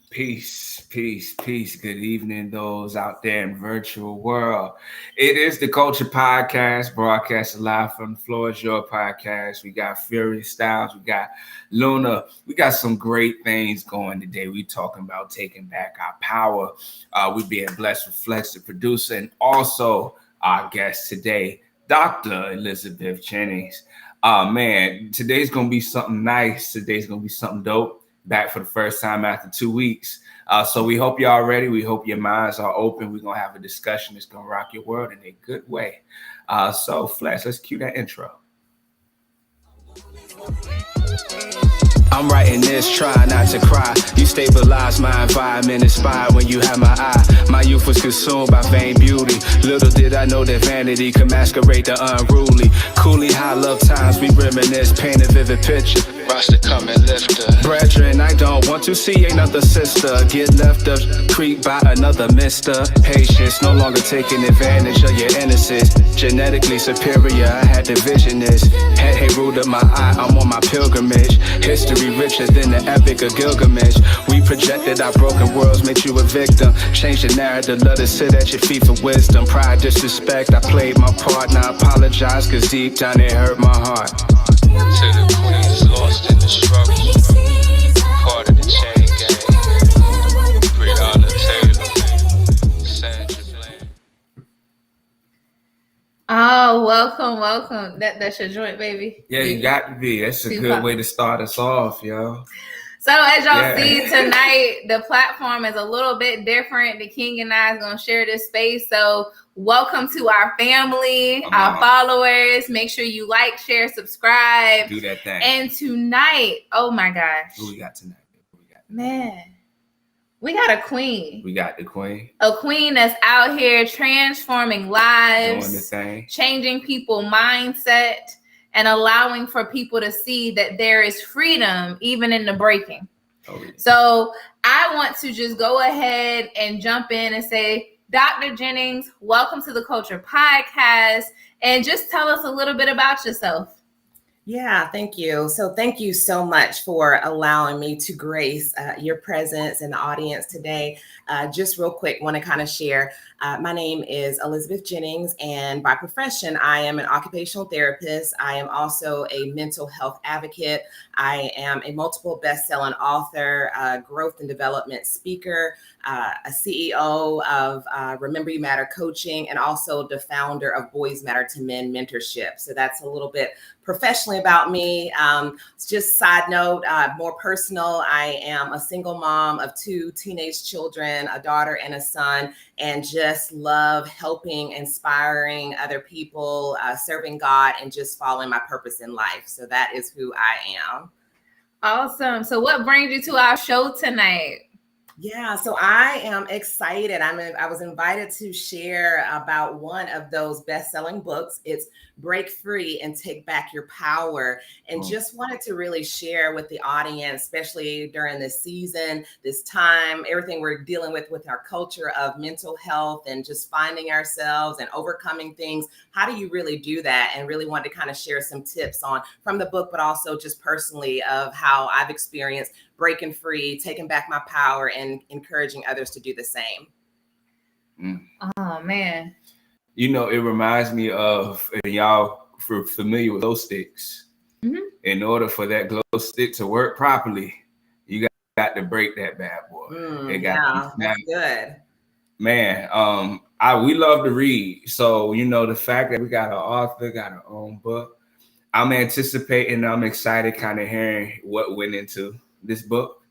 Peace, peace, peace. Good evening, those out there in the virtual world. It is the Culture Podcast, broadcasted live from the floor. It's your podcast. We got Furious Styles, we got Luna. We got some great things going today. We talking about taking back our power. We being blessed with Flex, the producer, and also our guest today, Dr. Elizabeth Jennings. Man, today's gonna be something nice. Today's gonna be something dope. Back for the first time after 2 weeks. So we hope y'all ready. We hope your minds are open. We're going to have a discussion that's going to rock your world in a good way. So Flash, let's cue that intro. I'm writing this, try not to cry. You stabilize my environment, inspired when you have my eye. My youth was consumed by vain beauty. Little did I know that vanity could masquerade the unruly. Coolly high love times, we reminisce, paint a vivid picture. Rush to come and lift her. Brethren, I don't want to see another sister get left up creep by another mister. Patience, no longer taking advantage of your innocence. Genetically superior, I had the vision this. Hey, ruled up my eye, I'm on my pilgrimage. History richer than the epic of Gilgamesh. We projected our broken worlds, made you a victim. Change the narrative, let us sit at your feet for wisdom. Pride, disrespect, I played my part. Now I apologize, cause deep down it hurt my heart. To the queens lost in the struggle. Part of the chain gang. Bread on the table. Send your blame. Oh, welcome. That's your joint, baby. Yeah, you got to be. That's a good way to start us off, yo. So as y'all see tonight, the platform is a little bit different. The King and I is going to share this space. So welcome to our family, our followers. Make sure you like, share, subscribe. Do that thing. And tonight, oh my gosh. Who we got tonight? Man, we got a queen. We got the queen. A queen that's out here transforming lives. Doing the thing. Changing people's mindset. And allowing for people to see that there is freedom even in the breaking. Oh, yeah. So I want to just go ahead and jump in and say, Dr. Jennings, welcome to the Culture Podcast. And just tell us a little bit about yourself. Yeah, thank you. So thank you so much for allowing me to grace your presence in the audience today. Just real quick, want to kind of share. My name is Elizabeth Jennings, and by profession, I am an occupational therapist. I am also a mental health advocate. I am a multiple best-selling author, growth and development speaker, a CEO of Remember You Matter Coaching, and also the founder of Boys Matter to Men Mentorship. So that's a little bit professionally about me. Just side note, more personal, I am a single mom of 2 teenage children, a daughter and a son, and just love helping, inspiring other people, serving God, and just following my purpose in life. So that is who I am. Awesome. So what brings you to our show tonight? Yeah, so I am excited. I was invited to share about one of those best-selling books. It's Break Free and Take Back Your Power. And just wanted to really share with the audience, especially during this season, this time, everything we're dealing with our culture of mental health and just finding ourselves and overcoming things. How do you really do that? And really wanted to kind of share some tips from the book, but also just personally of how I've experienced breaking free, taking back my power, and encouraging others to do the same. Oh, man. You know, it reminds me of, and y'all familiar with glow sticks. Mm-hmm. In order for that glow stick to work properly, you got to break that bad boy. That's good. Man, we love to read. So, you know, the fact that we got an author, got our own book, I'm anticipating, I'm excited kind of hearing what went into this book,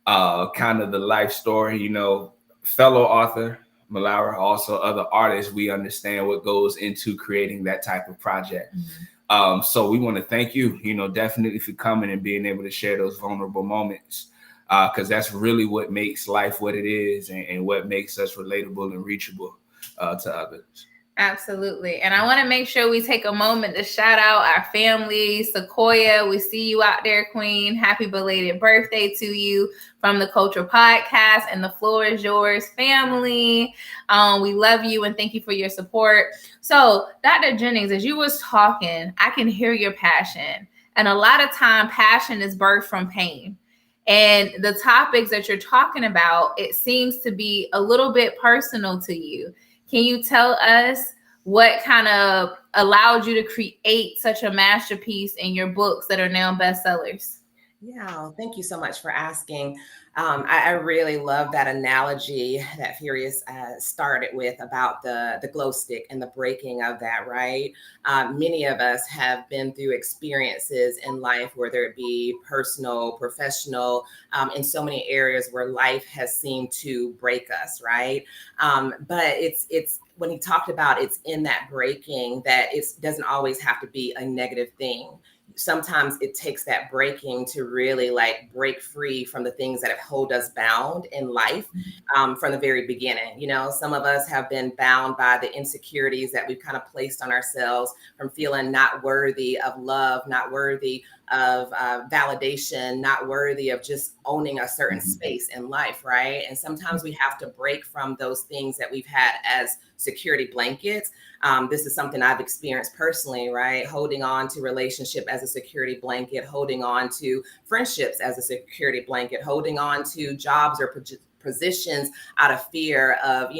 kind of the life story, you know, fellow author, Malara, also other artists, we understand what goes into creating that type of project. So we want to thank you, definitely for coming and being able to share those vulnerable moments, because that's really what makes life what it is, and what makes us relatable and reachable to others. Absolutely. And I want to make sure we take a moment to shout out our family. Sequoia, we see you out there, Queen. Happy belated birthday to you from the Culture Podcast, and the floor is yours, family. We love you and thank you for your support. So, Dr. Jennings, as you was talking, I can hear your passion. And a lot of time, passion is birthed from pain. And the topics that you're talking about, it seems to be a little bit personal to you. Can you tell us what kind of allowed you to create such a masterpiece in your books that are now bestsellers? Yeah, thank you so much for asking. I really love that analogy that Furious started with about the glow stick and the breaking of that, right? Many of us have been through experiences in life, whether it be personal, professional, in so many areas where life has seemed to break us, right? But it's when he talked about it's in that breaking that it doesn't always have to be a negative thing. Sometimes it takes that breaking to really like break free from the things that have hold us bound in life from the very beginning. Some of us have been bound by the insecurities that we've kind of placed on ourselves, from feeling not worthy of love, not worthy of validation, not worthy of just owning a certain space in life, right? And sometimes we have to break from those things that we've had as security blankets. This is something I've experienced personally, right? Holding on to relationship as a security blanket, holding on to friendships as a security blanket, holding on to jobs or positions out of fear of,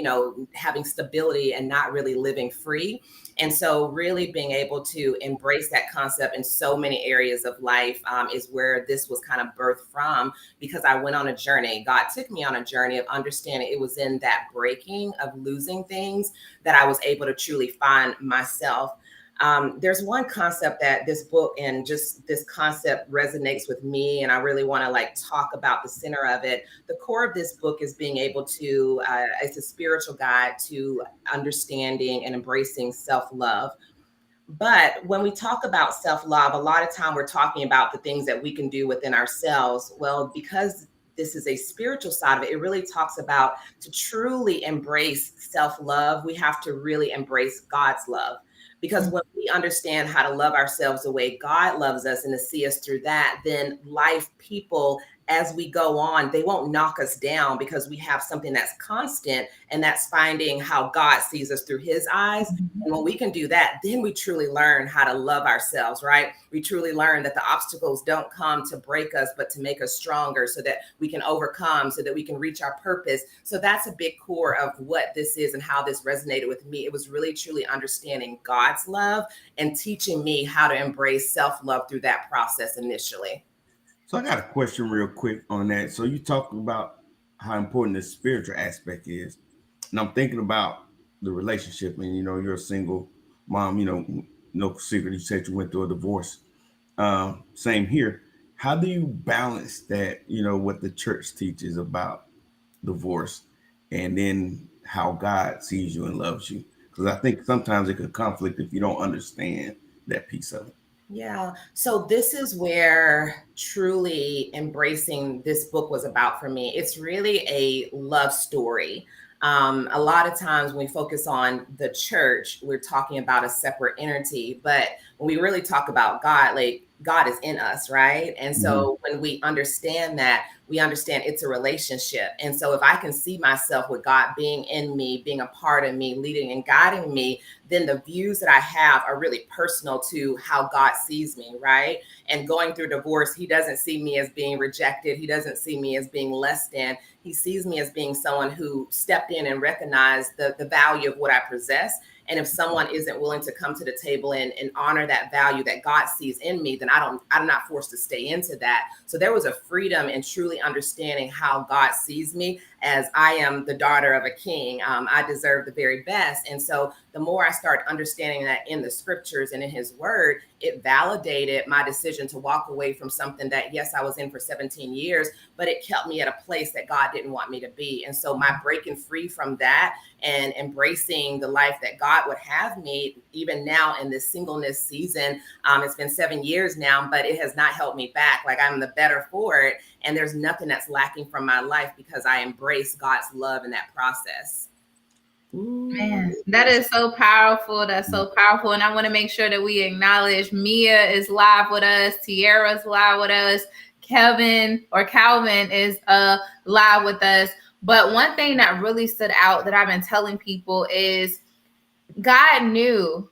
having stability and not really living free. And so really being able to embrace that concept in so many areas of life is where this was kind of birthed from, because I went on a journey. God took me on a journey of understanding it was in that breaking of losing things that I was able to truly find myself. There's one concept that this book and just this concept resonates with me, and I really want to talk about the center of it. The core of this book is being able to, it's a spiritual guide to understanding and embracing self-love. But when we talk about self-love, a lot of time we're talking about the things that we can do within ourselves. Well, because this is a spiritual side of it, it really talks about to truly embrace self-love, we have to really embrace God's love. Because when we understand how to love ourselves the way God loves us and to see us through that, then life, people, as we go on, they won't knock us down, because we have something that's constant, and that's finding how God sees us through his eyes. And when we can do that, then we truly learn how to love ourselves, right? We truly learn that the obstacles don't come to break us, but to make us stronger, so that we can overcome, so that we can reach our purpose. So that's a big core of what this is and how this resonated with me. It was really truly understanding God's love and teaching me how to embrace self-love through that process initially. So I got a question real quick on that. So you talked about how important the spiritual aspect is. And I'm thinking about the relationship, and you're a single mom, no secret, you said you went through a divorce. Same here. How do you balance that, what the church teaches about divorce, and then how God sees you and loves you? Because I think sometimes it could conflict if you don't understand that piece of it. Yeah. So this is where truly embracing this book was about for me. It's really a love story. A lot of times when we focus on the church, we're talking about a separate entity, but when we really talk about God, God is in us, right? And so when we understand that, we understand it's a relationship. And so if I can see myself with God being in me, being a part of me, leading and guiding me, then the views that I have are really personal to how God sees me, right? And going through divorce, he doesn't see me as being rejected. He doesn't see me as being less than. He sees me as being someone who stepped in and recognized the value of what I possess. And if someone isn't willing to come to the table and honor that value that God sees in me, then I'm not forced to stay into that. So there was a freedom in truly understanding how God sees me as I am the daughter of a king. I deserve the very best. And so the more I started understanding that in the scriptures and in his word, it validated my decision to walk away from something that, yes, I was in for 17 years, but it kept me at a place that God didn't want me to be. And so my breaking free from that and embracing the life that God would have me, even now in this singleness season, it's been 7 years now, but it has not held me back. Like, I'm the better for it. And there's nothing that's lacking from my life because I embrace God's love in that process. Man, that is so powerful. That's so powerful. And I want to make sure that we acknowledge Mia is live with us. Tiara's live with us. Calvin is live with us. But one thing that really stood out that I've been telling people is God knew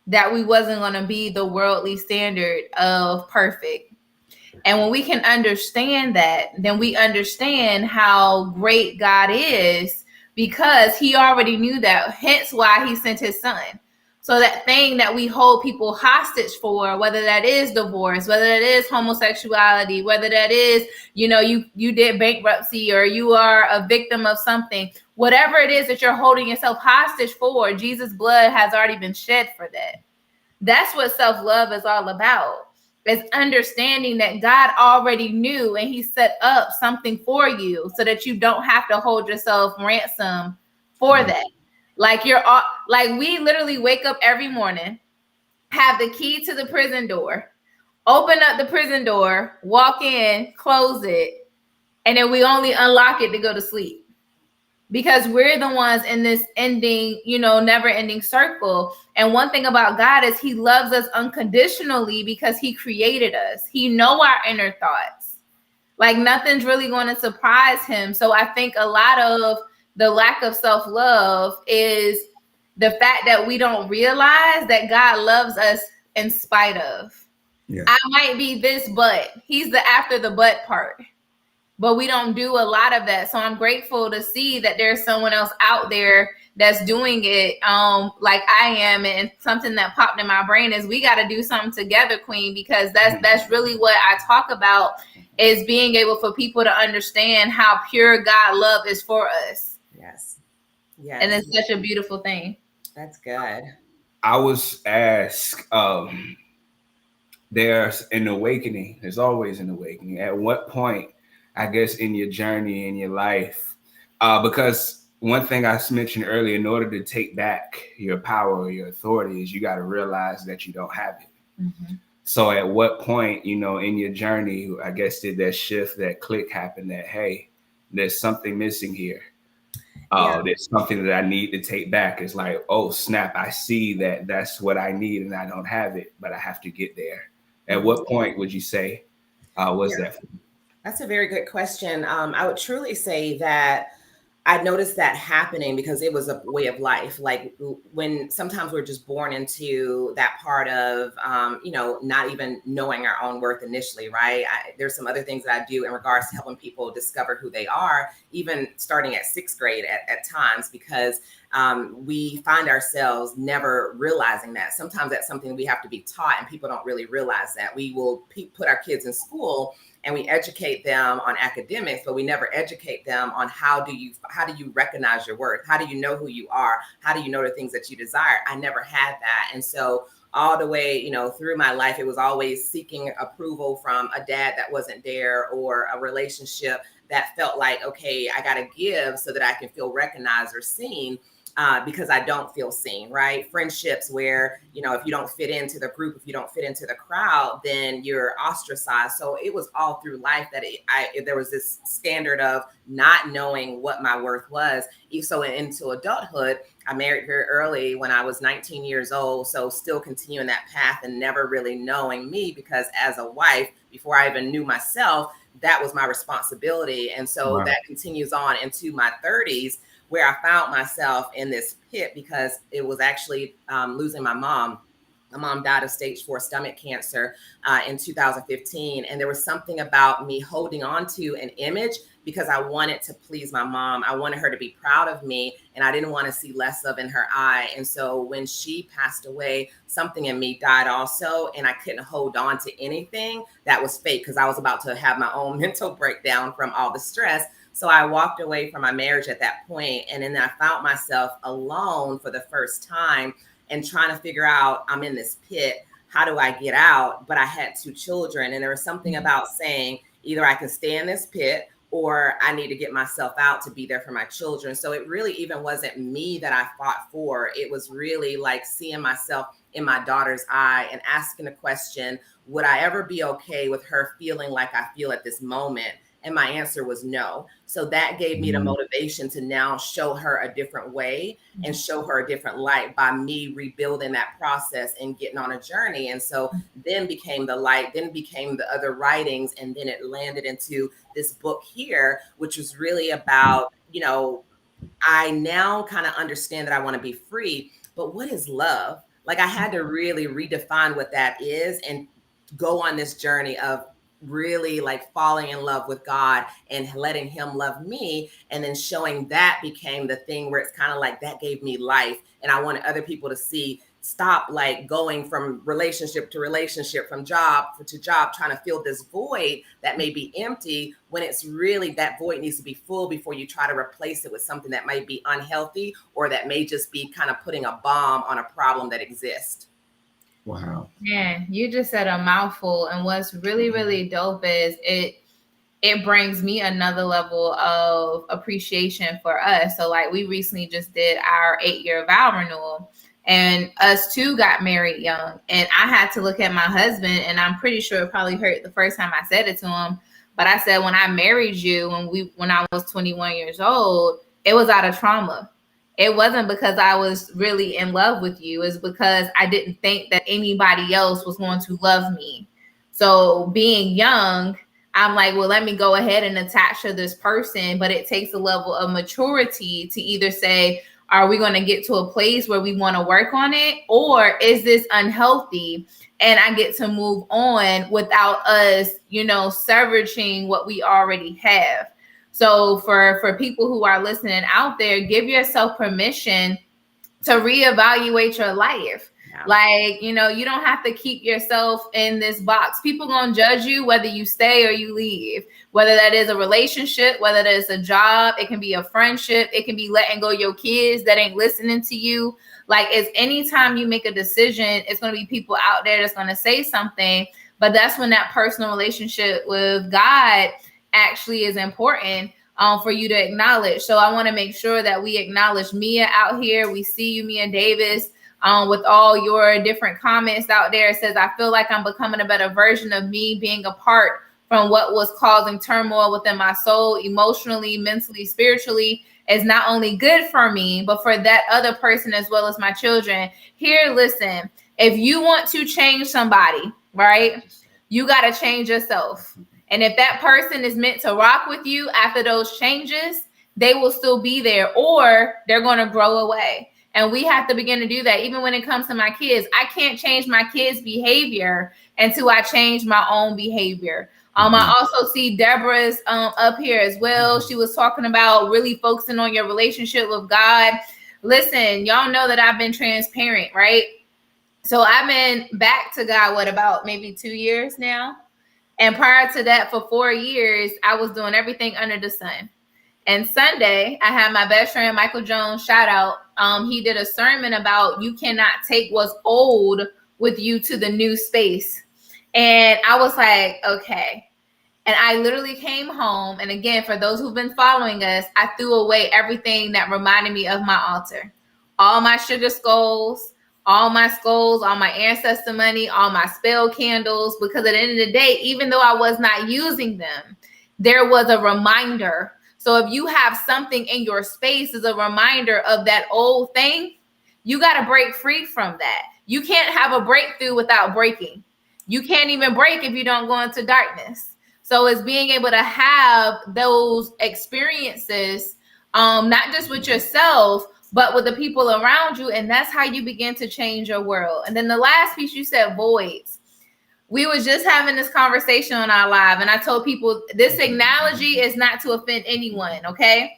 that we wasn't going to be the worldly standard of perfect. And when we can understand that, then we understand how great God is, because he already knew that, hence why he sent his son. So that thing that we hold people hostage for, whether that is divorce, whether that is homosexuality, whether that is, you did bankruptcy or you are a victim of something, whatever it is that you're holding yourself hostage for, Jesus' blood has already been shed for that. That's what self-love is all about. It's understanding that God already knew and he set up something for you so that you don't have to hold yourself ransom for that. Like we literally wake up every morning, have the key to the prison door, open up the prison door, walk in, close it, and then we only unlock it to go to sleep. Because we're the ones in this never ending circle. And one thing about God is he loves us unconditionally because he created us. He knows our inner thoughts. Like, nothing's really going to surprise him. So I think a lot of the lack of self-love is the fact that we don't realize that God loves us in spite of. Yeah. I might be this, but he's the after the but part. But we don't do a lot of that. So I'm grateful to see that there's someone else out there that's doing it like I am. And something that popped in my brain is we got to do something together, Queen, because that's really what I talk about, is being able for people to understand how pure God love is for us. Yes. And it's such a beautiful thing. That's good. I was asked, there's an awakening. There's always an awakening. At what point, I guess, in your journey, in your life, because one thing I mentioned earlier, in order to take back your power or your authority, is you got to realize that you don't have it. Mm-hmm. So at what point, in your journey, I guess, did that shift, that click happen that, hey, there's something missing here. There's something that I need to take back. It's like, oh, snap, I see that that's what I need and I don't have it, but I have to get there. At what point would you say was that for you? That's a very good question. I would truly say that I noticed that happening because it was a way of life. Like, when sometimes we're just born into that part of, not even knowing our own worth initially, right? There's some other things that I do in regards to helping people discover who they are, even starting at 6th grade at times, because we find ourselves never realizing that. Sometimes that's something we have to be taught, and people don't really realize that. We will put our kids in school and we educate them on academics, but we never educate them on how do you recognize your worth? How do you know who you are? How do you know the things that you desire? I never had that. And so all the way, through my life, it was always seeking approval from a dad that wasn't there, or a relationship that felt like, okay, I got to give so that I can feel recognized or seen. Because I don't feel seen, right? Friendships where, if you don't fit into the group, if you don't fit into the crowd, then you're ostracized. So it was all through life that there was this standard of not knowing what my worth was. So into adulthood, I married very early when I was 19 years old. So still continuing that path and never really knowing me, because as a wife, before I even knew myself, that was my responsibility. And so that continues on into my 30s, where I found myself in this pit because it was actually losing my mom. My mom died of stage 4 stomach cancer in 2015. And there was something about me holding on to an image because I wanted to please my mom. I wanted her to be proud of me, and I didn't want to see less of in her eye. And so when she passed away, something in me died also, and I couldn't hold on to anything that was fake because I was about to have my own mental breakdown from all the stress. So I walked away from my marriage at that point, and then I found myself alone for the first time and trying to figure out, I'm in this pit. How do I get out? But I had 2 children, and there was something about saying either I can stay in this pit or I need to get myself out to be there for my children. So it really even wasn't me that I fought for. It was really like seeing myself in my daughter's eye and asking the question, would I ever be okay with her feeling like I feel at this moment? And my answer was no. So that gave me the motivation to now show her a different way and show her a different light by me rebuilding that process and getting on a journey. And so then became the light, then became the other writings. And then it landed into this book here, which was really about, I now kind of understand that I want to be free, but what is love? Like I had to really redefine what that is and go on this journey of really like falling in love with God and letting him love me. And then showing that became the thing where it's kind of like that gave me life. And I wanted other people to see, stop like going from relationship to relationship, from job to job, trying to fill this void that may be empty when it's really that void needs to be full before you try to replace it with something that might be unhealthy or that may just be kind of putting a bomb on a problem that exists. Wow. Man, you just said a mouthful. And what's really, really dope is it brings me another level of appreciation for us. So like we recently just did our 8-year vow renewal, and us too got married young. And I had to look at my husband, and I'm pretty sure it probably hurt the first time I said it to him. But I said, when I married you, when I was 21 years old, it was out of trauma. It wasn't because I was really in love with you. It's because I didn't think that anybody else was going to love me. So being young, I'm like, well, let me go ahead and attach to this person. But it takes a level of maturity to either say, are we going to get to a place where we want to work on it? Or is this unhealthy? And I get to move on without us, severing what we already have. So for people who are listening out there, give yourself permission to reevaluate your life. Yeah. Like, you don't have to keep yourself in this box. People gonna judge you whether you stay or you leave, whether that is a relationship, whether that is a job, it can be a friendship, it can be letting go your kids that ain't listening to you. Like, it's anytime you make a decision, it's gonna be people out there that's gonna say something, but that's when that personal relationship with God actually is important for you to acknowledge. So I want to make sure that we acknowledge Mia out here. We see you, Mia Davis, with all your different comments out there. It says, I feel like I'm becoming a better version of me, being apart from what was causing turmoil within my soul, emotionally, mentally, spiritually, is not only good for me, but for that other person as well as my children. Here, listen, if you want to change somebody, right, you got to change yourself. And if that person is meant to rock with you after those changes, they will still be there, or they're going to grow away. And we have to begin to do that. Even when it comes to my kids, I can't change my kids' behavior until I change my own behavior. I also see Deborah's up here as well. She was talking about really focusing on your relationship with God. Listen, y'all know that I've been transparent, right? So I've been back to God, about maybe 2 years now? And prior to that, for 4 years, I was doing everything under the sun. And Sunday, I had my best friend, Michael Jones, shout out. He did a sermon about you cannot take what's old with you to the new space. And I was like, okay. And I literally came home. And again, for those who've been following us, I threw away everything that reminded me of my altar. All my sugar skulls, all my ancestor money, all my spell candles, because at the end of the day, even though I was not using them, there was a reminder. So if you have something in your space as a reminder of that old thing, you got to break free from that. You can't have a breakthrough without breaking. You can't even break if you don't go into darkness. So it's being able to have those experiences, not just with yourself, but with the people around you. And that's how you begin to change your world. And then the last piece, you said voids. We was just having this conversation on our live, and I told people this analogy is not to offend anyone, okay?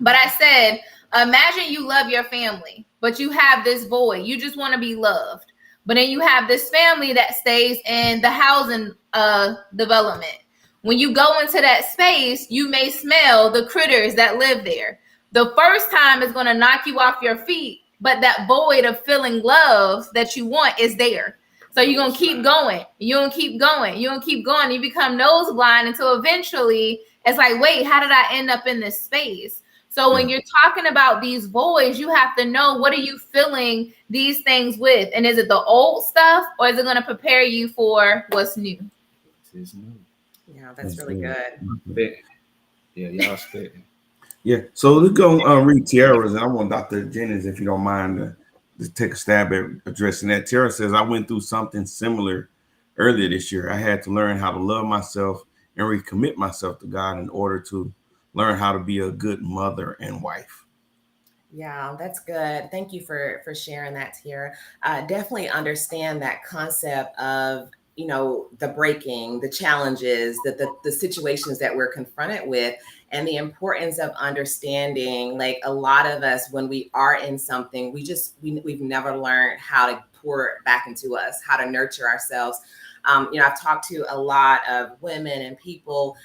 But I said, imagine you love your family, but you have this void. You just want to be loved. But then you have this family that stays in the housing development. When you go into that space, you may smell the critters that live there. The first time is going to knock you off your feet, but that void of feeling love that you want is there. So you're going to keep going. You're going to keep going. You're going to keep going. You become nose blind until eventually it's like, wait, how did I end up in this space? So when you're talking about these voids, you have to know, what are you filling these things with? And is it the old stuff, or is it going to prepare you for what's new? Yeah, that's really good. Yeah, y'all spitting. Yeah. So let's go read Tiara's, and I want Dr. Jennings, if you don't mind, to take a stab at addressing that. Tiara says, I went through something similar earlier this year. I had to learn how to love myself and recommit myself to God in order to learn how to be a good mother and wife. Yeah, that's good. Thank you for sharing that, Tiara. Definitely understand that concept of, you know, the breaking, the challenges, the situations that we're confronted with, and the importance of understanding, like, a lot of us, when we are in something, we've never learned how to pour it back into us, how to nurture ourselves. You know, I've talked to a lot of women and people,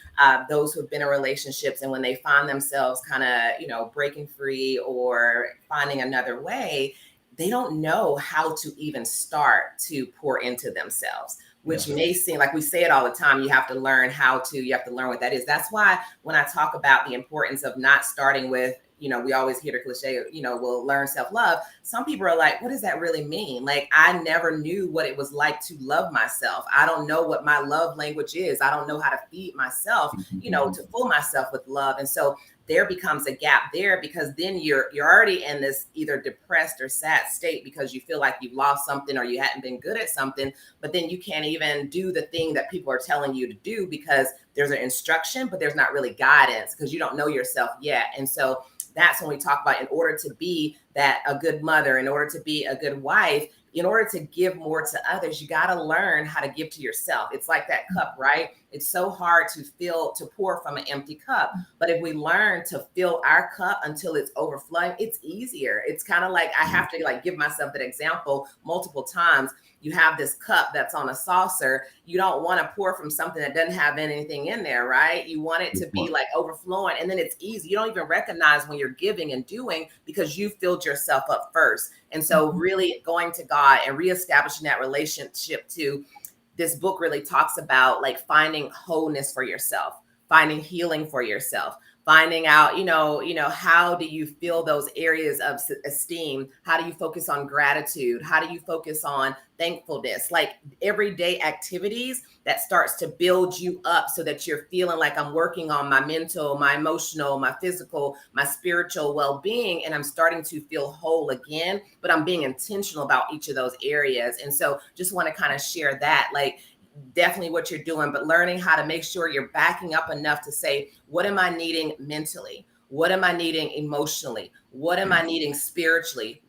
those who've been in relationships, and when they find themselves kind of, you know, breaking free or finding another way, they don't know how to even start to pour into themselves, which may seem like, we say it all the time, you have to learn what that is. That's why when I talk about the importance of not starting with, you know, we always hear the cliche, you know, we'll learn self-love. Some people are like, what does that really mean? Like, I never knew what it was like to love myself. I don't know what my love language is. I don't know how to feed myself, you know, to fill myself with love. And so there becomes a gap there, because then you're already in this either depressed or sad state because you feel like you've lost something or you hadn't been good at something, but then you can't even do the thing that people are telling you to do because there's an instruction, but there's not really guidance because you don't know yourself yet. And so that's when we talk about, in order to be a good mother, in order to be a good wife, in order to give more to others, you got to learn how to give to yourself. It's like that cup, right? It's so hard to pour from an empty cup. But if we learn to fill our cup until it's overflowing, it's easier. It's kind of like, I have to like give myself that example multiple times. You have this cup that's on a saucer. You don't want to pour from something that doesn't have anything in there, right? You want it to be like overflowing, and then it's easy. You don't even recognize when you're giving and doing because you filled yourself up first. And so really going to God and reestablishing that relationship to this book really talks about, like, finding wholeness for yourself, finding healing for yourself, finding out, you know, how do you feel those areas of esteem? How do you focus on gratitude? How do you focus on thankfulness? Like, everyday activities that starts to build you up so that you're feeling like, I'm working on my mental, my emotional, my physical, my spiritual well-being, and I'm starting to feel whole again, but I'm being intentional about each of those areas. And so just want to kind of share that, like, definitely what you're doing, but learning how to make sure you're backing up enough to say, what am I needing mentally? What am I needing emotionally? What am I needing spiritually?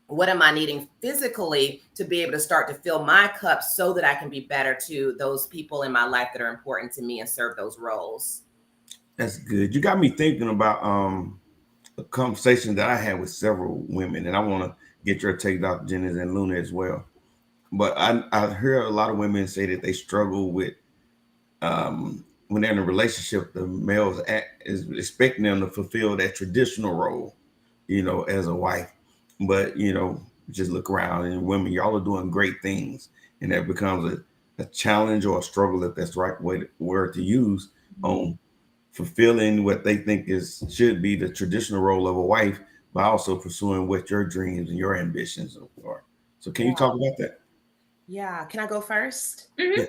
What am I needing physically to be able to start to fill my cup so that I can be better to those people in my life that are important to me and serve those roles? That's good. You got me thinking about a conversation that I had with several women, and I want to get your take, Dr. Jennings and Luna, as well. But I heard a lot of women say that they struggle with when they're in a relationship, the males is expecting them to fulfill that traditional role, you know, as a wife. But, you know, just look around, and women, y'all are doing great things. And that becomes a challenge or a struggle, if that's the right word to use, on fulfilling what they think should be the traditional role of a wife, but also pursuing what your dreams and your ambitions are. So can you talk about that? Yeah. Can I go first? Mm-hmm. Yeah.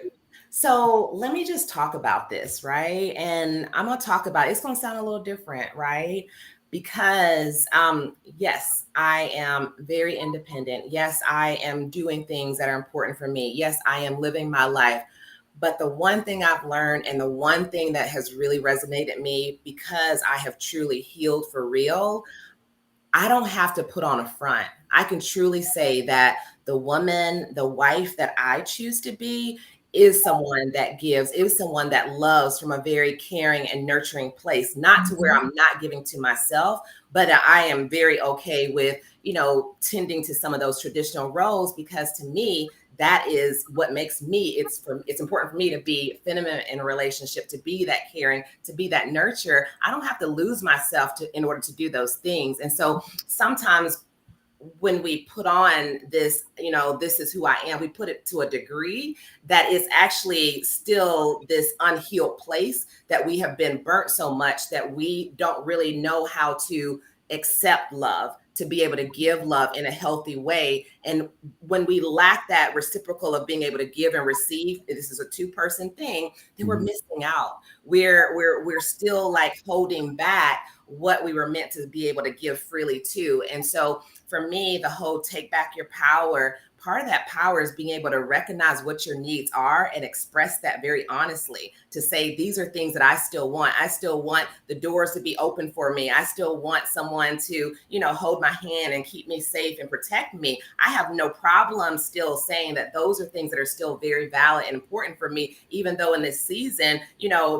So let me just talk about this, right? And I'm going to talk about, it's going to sound a little different, right? Because yes, I am very independent. Yes, I am doing things that are important for me. Yes, I am living my life. But the one thing I've learned, and the one thing that has really resonated me, because I have truly healed for real, I don't have to put on a front. I can truly say that the woman, the wife that I choose to be is someone that gives, is someone that loves from a very caring and nurturing place, not to where I'm not giving to myself, but I am very okay with, you know, tending to some of those traditional roles, because to me, that is what makes me, it's important for me to be feminine in a relationship, to be that caring, to be that nurture. I don't have to lose myself in order to do those things. And so sometimes when we put on this, this is who I am, we put it to a degree that is actually still this unhealed place, that we have been burnt so much that we don't really know how to accept love, to be able to give love in a healthy way. And when we lack that reciprocal of being able to give and receive, this is a two-person thing, then we're missing out. We're still like holding back what we were meant to be able to give freely to. And so for me, the whole take back your power, part of that power is being able to recognize what your needs are and express that very honestly, to say, these are things that I still want. I still want the doors to be open for me. I still want someone to, hold my hand and keep me safe and protect me. I have no problem still saying that those are things that are still very valid and important for me, even though in this season,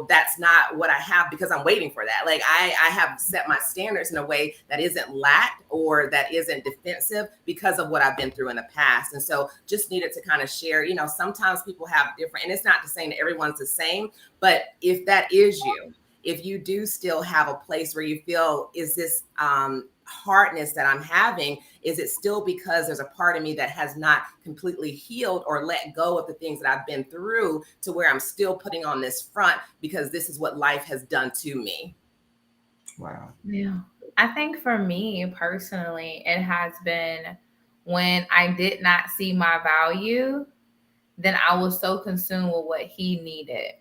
that's not what I have, because I'm waiting for that. Like I have set my standards in a way that isn't lacked or that isn't defensive because of what I've been through in the past. And so just needed to kind of share, sometimes people have different, and it's not to say that everyone's the same, but if that is you, if you do still have a place where you feel, is this hardness that I'm having, is it still because there's a part of me that has not completely healed or let go of the things that I've been through, to where I'm still putting on this front because this is what life has done to me? Wow. Yeah. I think for me personally, it has been when I did not see my value, then I was so consumed with what he needed.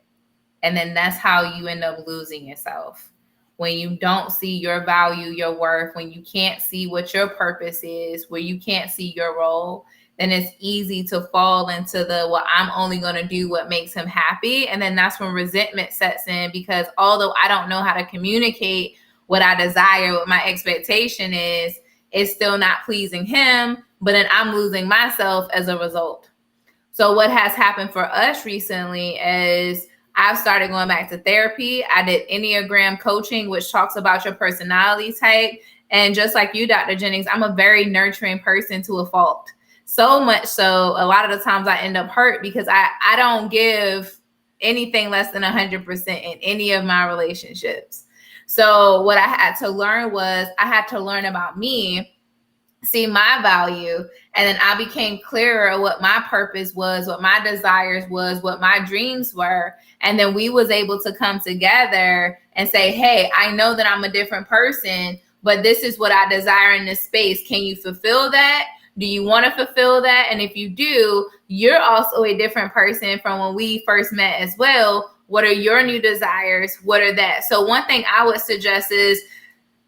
And then that's how you end up losing yourself. When you don't see your value, your worth, when you can't see what your purpose is, where you can't see your role, then it's easy to fall into well, I'm only going to do what makes him happy. And then that's when resentment sets in, because although I don't know how to communicate what I desire, what my expectation is, it's still not pleasing him, but then I'm losing myself as a result. So what has happened for us recently is I've started going back to therapy. I did Enneagram Coaching, which talks about your personality type. And just like you, Dr. Jennings, I'm a very nurturing person to a fault. So much so, a lot of the times I end up hurt because I don't give anything less than 100% in any of my relationships. So what I had to learn was I had to learn about me, see my value, and then I became clearer what my purpose was, what my desires was, what my dreams were. And then we was able to come together and say, hey, I know that I'm a different person, but this is what I desire in this space. Can you fulfill that? Do you want to fulfill that? And if you do, you're also a different person from when we first met as well. What are your new desires? What are that? So one thing I would suggest is,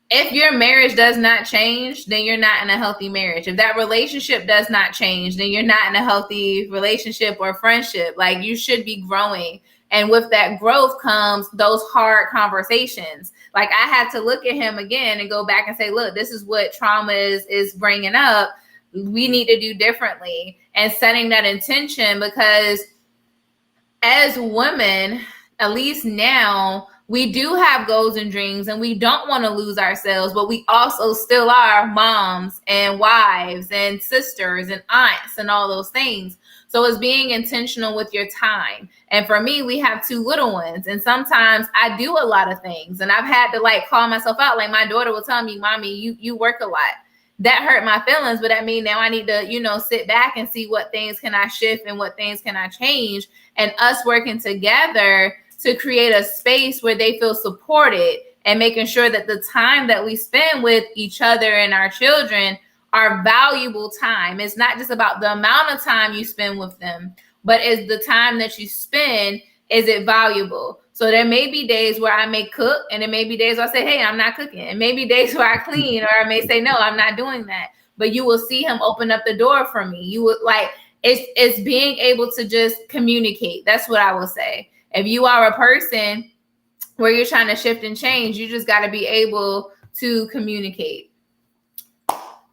if your marriage does not change, then you're not in a healthy marriage. If that relationship does not change, then you're not in a healthy relationship or friendship. Like, you should be growing. And with that growth comes those hard conversations. Like, I had to look at him again and go back and say, look, this is what trauma is bringing up. We need to do differently, and setting that intention, because as women, at least now, we do have goals and dreams, and we don't want to lose ourselves, but we also still are moms and wives and sisters and aunts and all those things. So it's being intentional with your time. And for me, we have 2 little ones, and sometimes I do a lot of things, and I've had to call myself out. Like, my daughter will tell me, Mommy, you work a lot. That hurt my feelings, but I mean, now I need to, sit back and see what things can I shift and what things can I change, and us working together to create a space where they feel supported, and making sure that the time that we spend with each other and our children are valuable time. It's not just about the amount of time you spend with them, but is the time that you spend, is it valuable? So there may be days where I may cook, and there may be days where I say, hey, I'm not cooking. And maybe days where I clean, or I may say, no, I'm not doing that. But you will see him open up the door for me. You would it's being able to just communicate. That's what I will say. If you are a person where you're trying to shift and change, you just got to be able to communicate.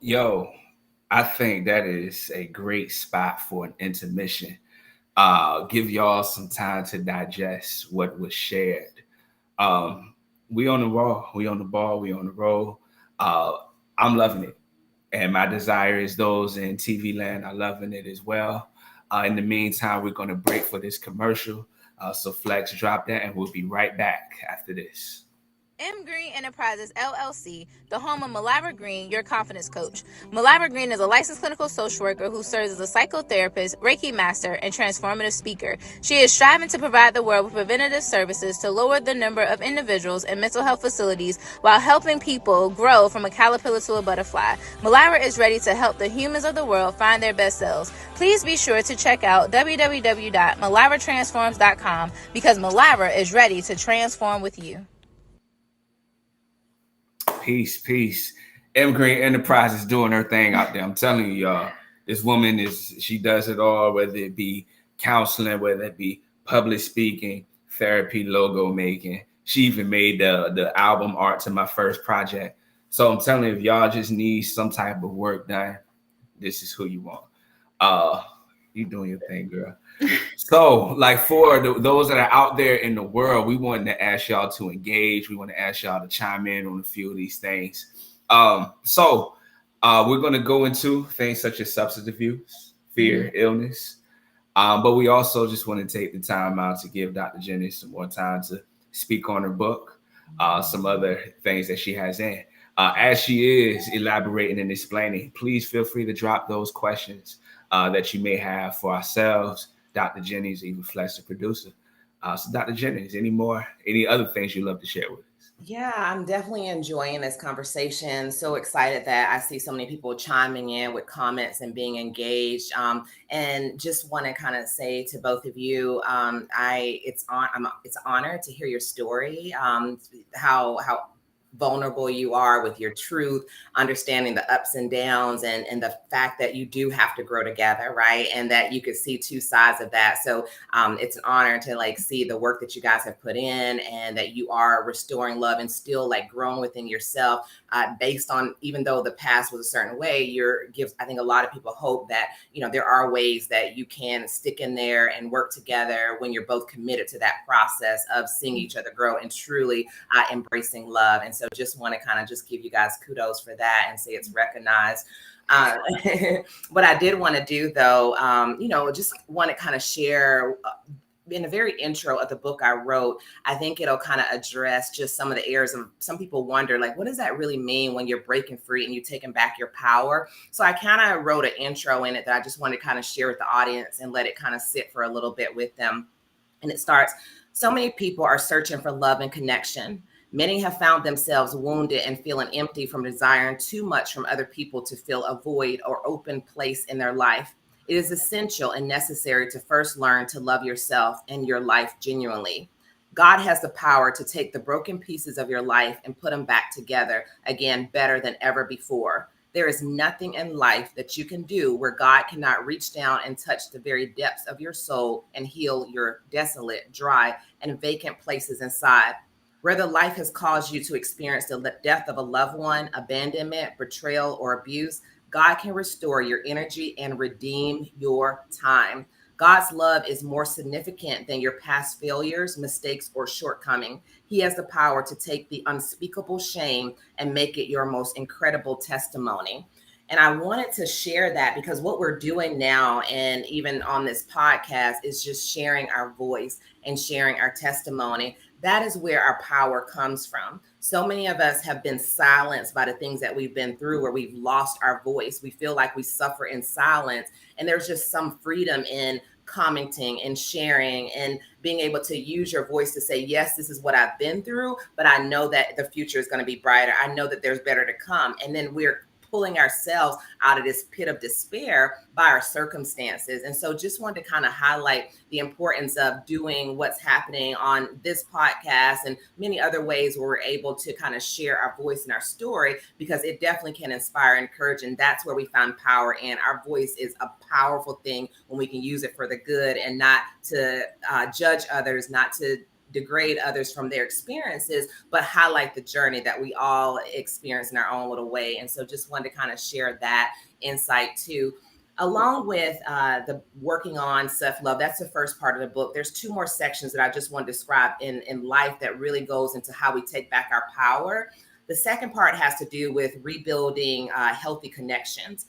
Yo, I think that is a great spot for an intermission. Give y'all some time to digest what was shared. We on the roll, we on the ball, we on the roll. I'm loving it. And my desire is those in TV land are loving it as well. In the meantime, we're going to break for this commercial. So Flex, drop that, and we'll be right back after this. M Green Enterprises LLC, the home of Malabra Green, your confidence coach. Malabra Green is a licensed clinical social worker who serves as a psychotherapist, Reiki master, and transformative speaker. She is striving to provide the world with preventative services to lower the number of individuals in mental health facilities while helping people grow from a caterpillar to a butterfly. Malabra is ready to help the humans of the world find their best selves. Please be sure to check out www.malabratransforms.com because Malabra is ready to transform with you. Peace. M Green Enterprise is doing her thing out there. I'm telling you, y'all, this woman she does it all, whether it be counseling, whether it be public speaking, therapy, logo making. She even made the album art to my first project. So I'm telling you, if y'all just need some type of work done, this is who you want. You doing your thing, girl. So, like for those that are out there in the world, we wanted to ask y'all to engage. We want to ask y'all to chime in on a few of these things. So we're going to go into things such as substance abuse, fear, illness. But we also just want to take the time out to give Dr. Jennings some more time to speak on her book, some other things that she has in. As she is elaborating and explaining, please feel free to drop those questions that you may have for ourselves, Dr. Jennings, even Flex, the producer. So Dr. Jennings, any other things you'd love to share with us? Yeah, I'm definitely enjoying this conversation. So excited that I see so many people chiming in with comments and being engaged. And just want to kind of say to both of you, it's an honor to hear your story. How vulnerable you are with your truth, understanding the ups and downs and the fact that you do have to grow together, right? And that you could see two sides of that. So it's an honor to see the work that you guys have put in and that you are restoring love and still growing within yourself based on, even though the past was a certain way, gives, I think, a lot of people hope that, there are ways that you can stick in there and work together when you're both committed to that process of seeing each other grow and truly embracing love. And so just want to kind of just give you guys kudos for that and say it's recognized. What I did want to do though, just want to kind of share in the very intro of the book I wrote. I think it'll kind of address just some of the areas of some people wonder, what does that really mean when you're breaking free and you're taking back your power? So I kind of wrote an intro in it that I just wanted to kind of share with the audience and let it kind of sit for a little bit with them. And it starts, so many people are searching for love and connection. Many have found themselves wounded and feeling empty from desiring too much from other people to fill a void or open place in their life. It is essential and necessary to first learn to love yourself and your life genuinely. God has the power to take the broken pieces of your life and put them back together again, better than ever before. There is nothing in life that you can do where God cannot reach down and touch the very depths of your soul and heal your desolate, dry, and vacant places inside. Whether life has caused you to experience the death of a loved one, abandonment, betrayal, or abuse, God can restore your energy and redeem your time. God's love is more significant than your past failures, mistakes, or shortcomings. He has the power to take the unspeakable shame and make it your most incredible testimony. And I wanted to share that because what we're doing now, and even on this podcast, is just sharing our voice and sharing our testimony. That is where our power comes from. So many of us have been silenced by the things that we've been through, where we've lost our voice. We feel like we suffer in silence. And there's just some freedom in commenting and sharing and being able to use your voice to say, yes, this is what I've been through, but I know that the future is going to be brighter. I know that there's better to come. And then we're pulling ourselves out of this pit of despair by our circumstances. And so just wanted to kind of highlight the importance of doing what's happening on this podcast and many other ways where we're able to kind of share our voice and our story, because it definitely can inspire and encourage. And that's where we find power. And our voice is a powerful thing when we can use it for the good and not to judge others, not to degrade others from their experiences, but highlight the journey that we all experience in our own little way. And so just wanted to kind of share that insight too, along with the working on self-love. That's the first part of the book. There's two more sections that I just want to describe in life that really goes into how we take back our power. The second part has to do with rebuilding healthy connections.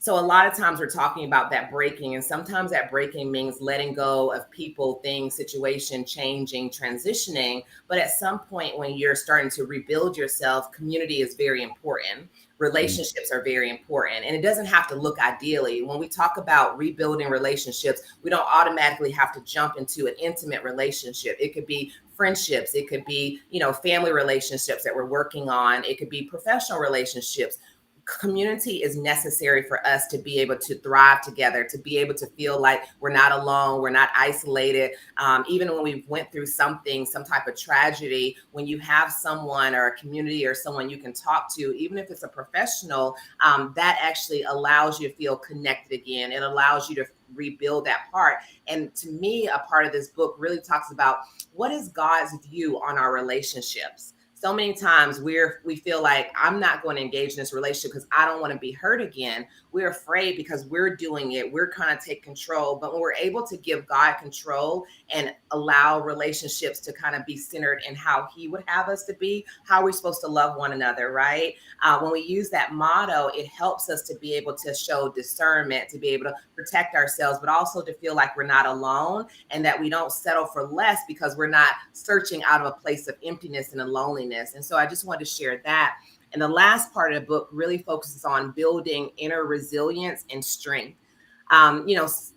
So a lot of times we're talking about that breaking, and sometimes that breaking means letting go of people, things, situation, changing, transitioning. But at some point when you're starting to rebuild yourself, community is very important. Relationships are very important, and it doesn't have to look ideally. When we talk about rebuilding relationships, we don't automatically have to jump into an intimate relationship. It could be friendships, it could be, family relationships that we're working on, it could be professional relationships. Community is necessary for us to be able to thrive together, to be able to feel like we're not alone, we're not isolated. Even when we went through something, some type of tragedy, when you have someone or a community or someone you can talk to, even if it's a professional, that actually allows you to feel connected again. It allows you to rebuild that part. And to me, a part of this book really talks about what is God's view on our relationships. So many times we feel like I'm not going to engage in this relationship because I don't want to be hurt again. We're afraid because we're doing it. We're kind of take control. But when we're able to give God control and allow relationships to kind of be centered in how he would have us to be, how we're supposed to love one another, right? When we use that motto, it helps us to be able to show discernment, to be able to protect ourselves, but also to feel like we're not alone and that we don't settle for less because we're not searching out of a place of emptiness and loneliness. And so I just wanted to share that. And the last part of the book really focuses on building inner resilience and strength.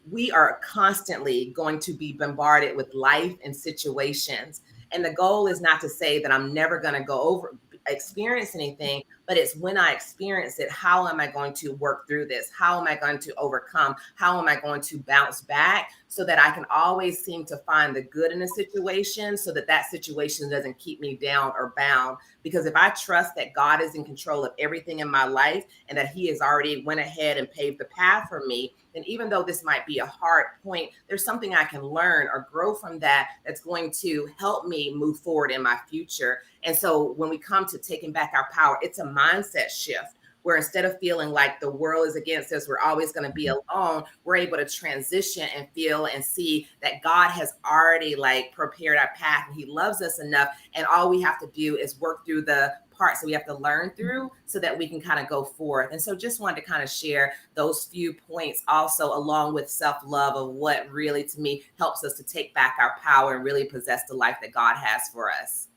We are constantly going to be bombarded with life and situations. And the goal is not to say that I'm never going to experience anything, but it's when I experience it, how am I going to work through this? How am I going to overcome? How am I going to bounce back so that I can always seem to find the good in a situation so that that situation doesn't keep me down or bound? Because if I trust that God is in control of everything in my life and that he has already went ahead and paved the path for me, then even though this might be a hard point, there's something I can learn or grow from that's going to help me move forward in my future. And so when we come to taking back our power, it's a mindset shift where instead of feeling like the world is against us, we're always going to be alone, we're able to transition and feel and see that God has already prepared our path and he loves us enough. And all we have to do is work through the parts that we have to learn through so that we can kind of go forth. And so just wanted to kind of share those few points also along with self-love of what really to me helps us to take back our power and really possess the life that God has for us.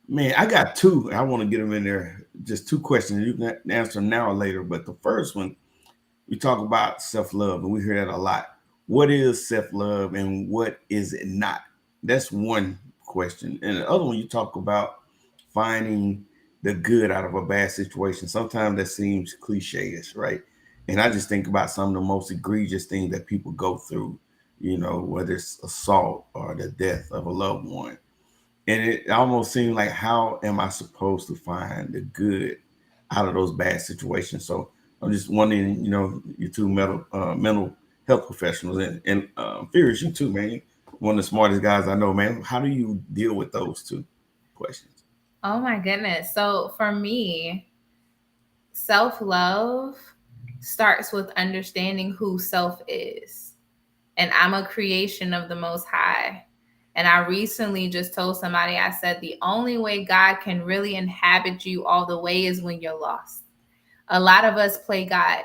Man, I got two. I want to get them in there. Just two questions. You can answer them now or later. But the first one, we talk about self-love, and we hear that a lot. What is self-love and what is it not? That's one question. And the other one, you talk about finding the good out of a bad situation. Sometimes that seems cliche-ish, right? And I just think about some of the most egregious things that people go through, whether it's assault or the death of a loved one. And it almost seemed like, how am I supposed to find the good out of those bad situations? So I'm just wondering, you two mental health professionals, and Furious, you too, man. One of the smartest guys I know, man. How do you deal with those two questions? Oh my goodness. So for me, self-love starts with understanding who self is. And I'm a creation of the Most High. And I recently just told somebody, I said, the only way God can really inhabit you all the way is when you're lost. A lot of us play God.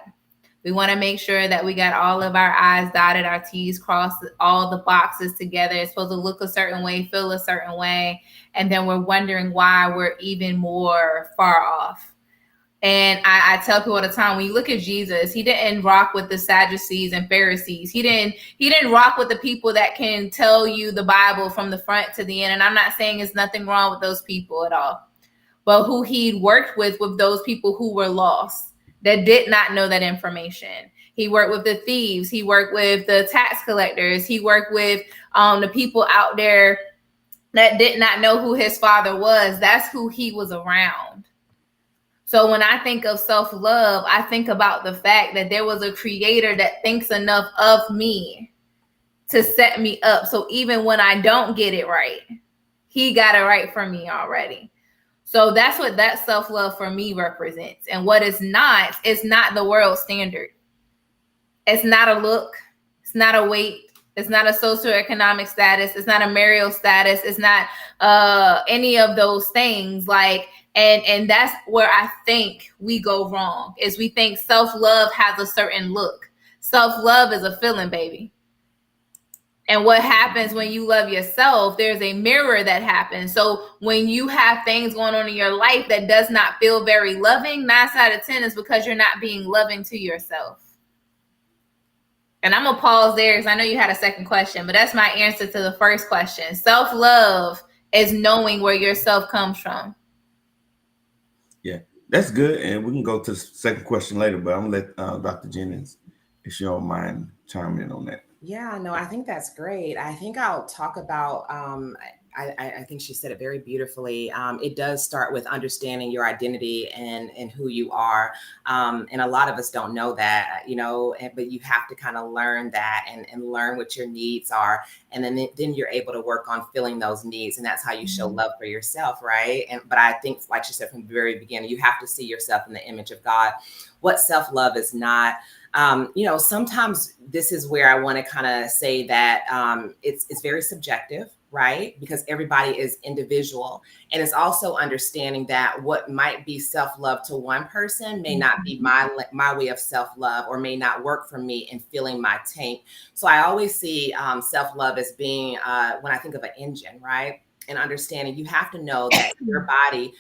We want to make sure that we got all of our I's dotted, our T's crossed, all the boxes together. It's supposed to look a certain way, feel a certain way. And then we're wondering why we're even more far off. And I tell people all the time, when you look at Jesus, he didn't rock with the Sadducees and Pharisees. He didn't rock with the people that can tell you the Bible from the front to the end. And I'm not saying there's nothing wrong with those people at all. But who he worked with those people who were lost, that did not know that information. He worked with the thieves. He worked with the tax collectors. He worked with the people out there that did not know who his father was. That's who he was around. So when I think of self-love, I think about the fact that there was a creator that thinks enough of me to set me up. So even when I don't get it right, he got it right for me already. So that's what that self-love for me represents. And what it's not the world standard. It's not a look. It's not a weight. It's not a socioeconomic status. It's not a marital status. It's not any of those things. Like, and that's where I think we go wrong, is we think self-love has a certain look. Self-love is a feeling, baby. And what happens when you love yourself, there's a mirror that happens. So when you have things going on in your life that does not feel very loving, 9 out of 10 is because you're not being loving to yourself. And I'm gonna pause there because I know you had a second question, but that's my answer to the first question. Self-love is knowing where yourself comes from. Yeah, that's good. And we can go to the second question later, but I'm gonna let Dr. Jennings, if she don't mind, chime in on that. Yeah, no, I think that's great. I think I'll talk about, I think she said it very beautifully. It does start with understanding your identity and who you are. And a lot of us don't know that, but you have to kind of learn that and learn what your needs are. And then you're able to work on filling those needs. And that's how you show love for yourself, right? But I think, like she said from the very beginning, you have to see yourself in the image of God. What self-love is not. Sometimes this is where I want to kind of say that it's very subjective, right? Because everybody is individual. And it's also understanding that what might be self-love to one person may not be my way of self-love, or may not work for me in filling my tank. So I always see self-love as being, when I think of an engine, right? And understanding, you have to know that your body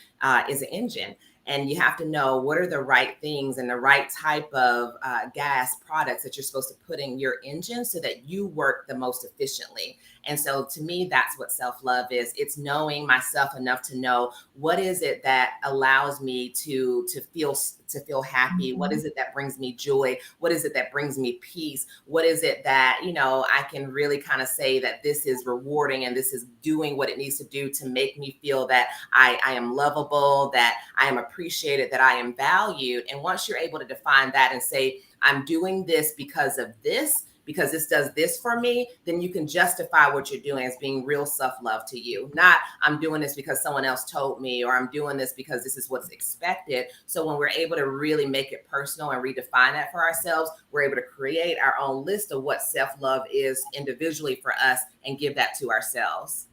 is an engine. And you have to know what are the right things and the right type of gas products that you're supposed to put in your engine so that you work the most efficiently. And so to me, that's what self-love is. It's knowing myself enough to know what is it that allows me to feel happy. What is it that brings me joy? What is it that brings me peace? What is it that, I can really kind of say that this is rewarding and this is doing what it needs to do to make me feel that I am lovable, that I am appreciated, that I am valued. And once you're able to define that and say, I'm doing this because of this, because this does this for me, then you can justify what you're doing as being real self-love to you. Not, I'm doing this because someone else told me, or I'm doing this because this is what's expected. So when we're able to really make it personal and redefine that for ourselves, we're able to create our own list of what self-love is individually for us and give that to ourselves.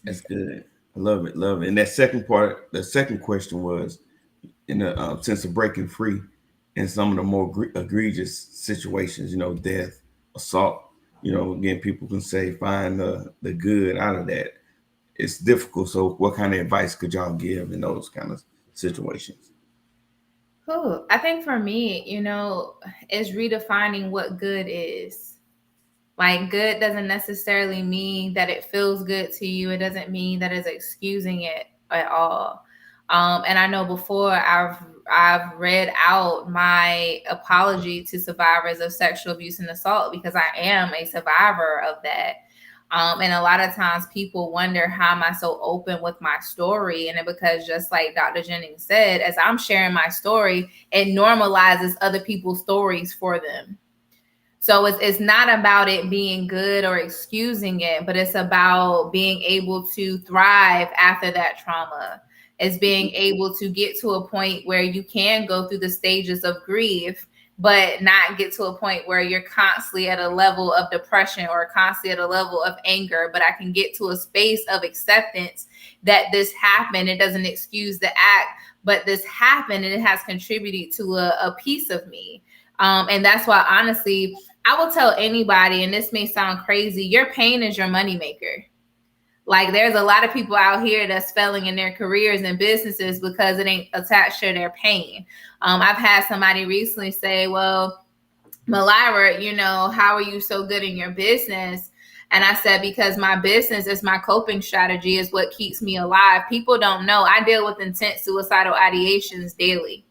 That's good. I love it. Love it. And that second part, the second question was in the sense of breaking free in some of the more egregious situations, death, assault, again, people can say, find the good out of that. It's difficult. So what kind of advice could y'all give in those kind of situations? Ooh, I think for me, is redefining what good is. Like, good doesn't necessarily mean that it feels good to you. It doesn't mean that it's excusing it at all. And I know before I've read out my apology to survivors of sexual abuse and assault, because I am a survivor of that. And a lot of times people wonder, how am I so open with my story? And because just like Dr. Jennings said, as I'm sharing my story, it normalizes other people's stories for them. So it's not about it being good or excusing it, but it's about being able to thrive after that trauma. It's being able to get to a point where you can go through the stages of grief, but not get to a point where you're constantly at a level of depression or constantly at a level of anger. But I can get to a space of acceptance that this happened. It doesn't excuse the act, but this happened and it has contributed to a piece of me. And that's why, honestly, I will tell anybody, and this may sound crazy, your pain is your moneymaker. Like, there's a lot of people out here that's failing in their careers and businesses because it ain't attached to their pain. I've had somebody recently say, well, Malira, how are you so good in your business? And I said, because my business is my coping strategy, is what keeps me alive. People don't know I deal with intense suicidal ideations daily.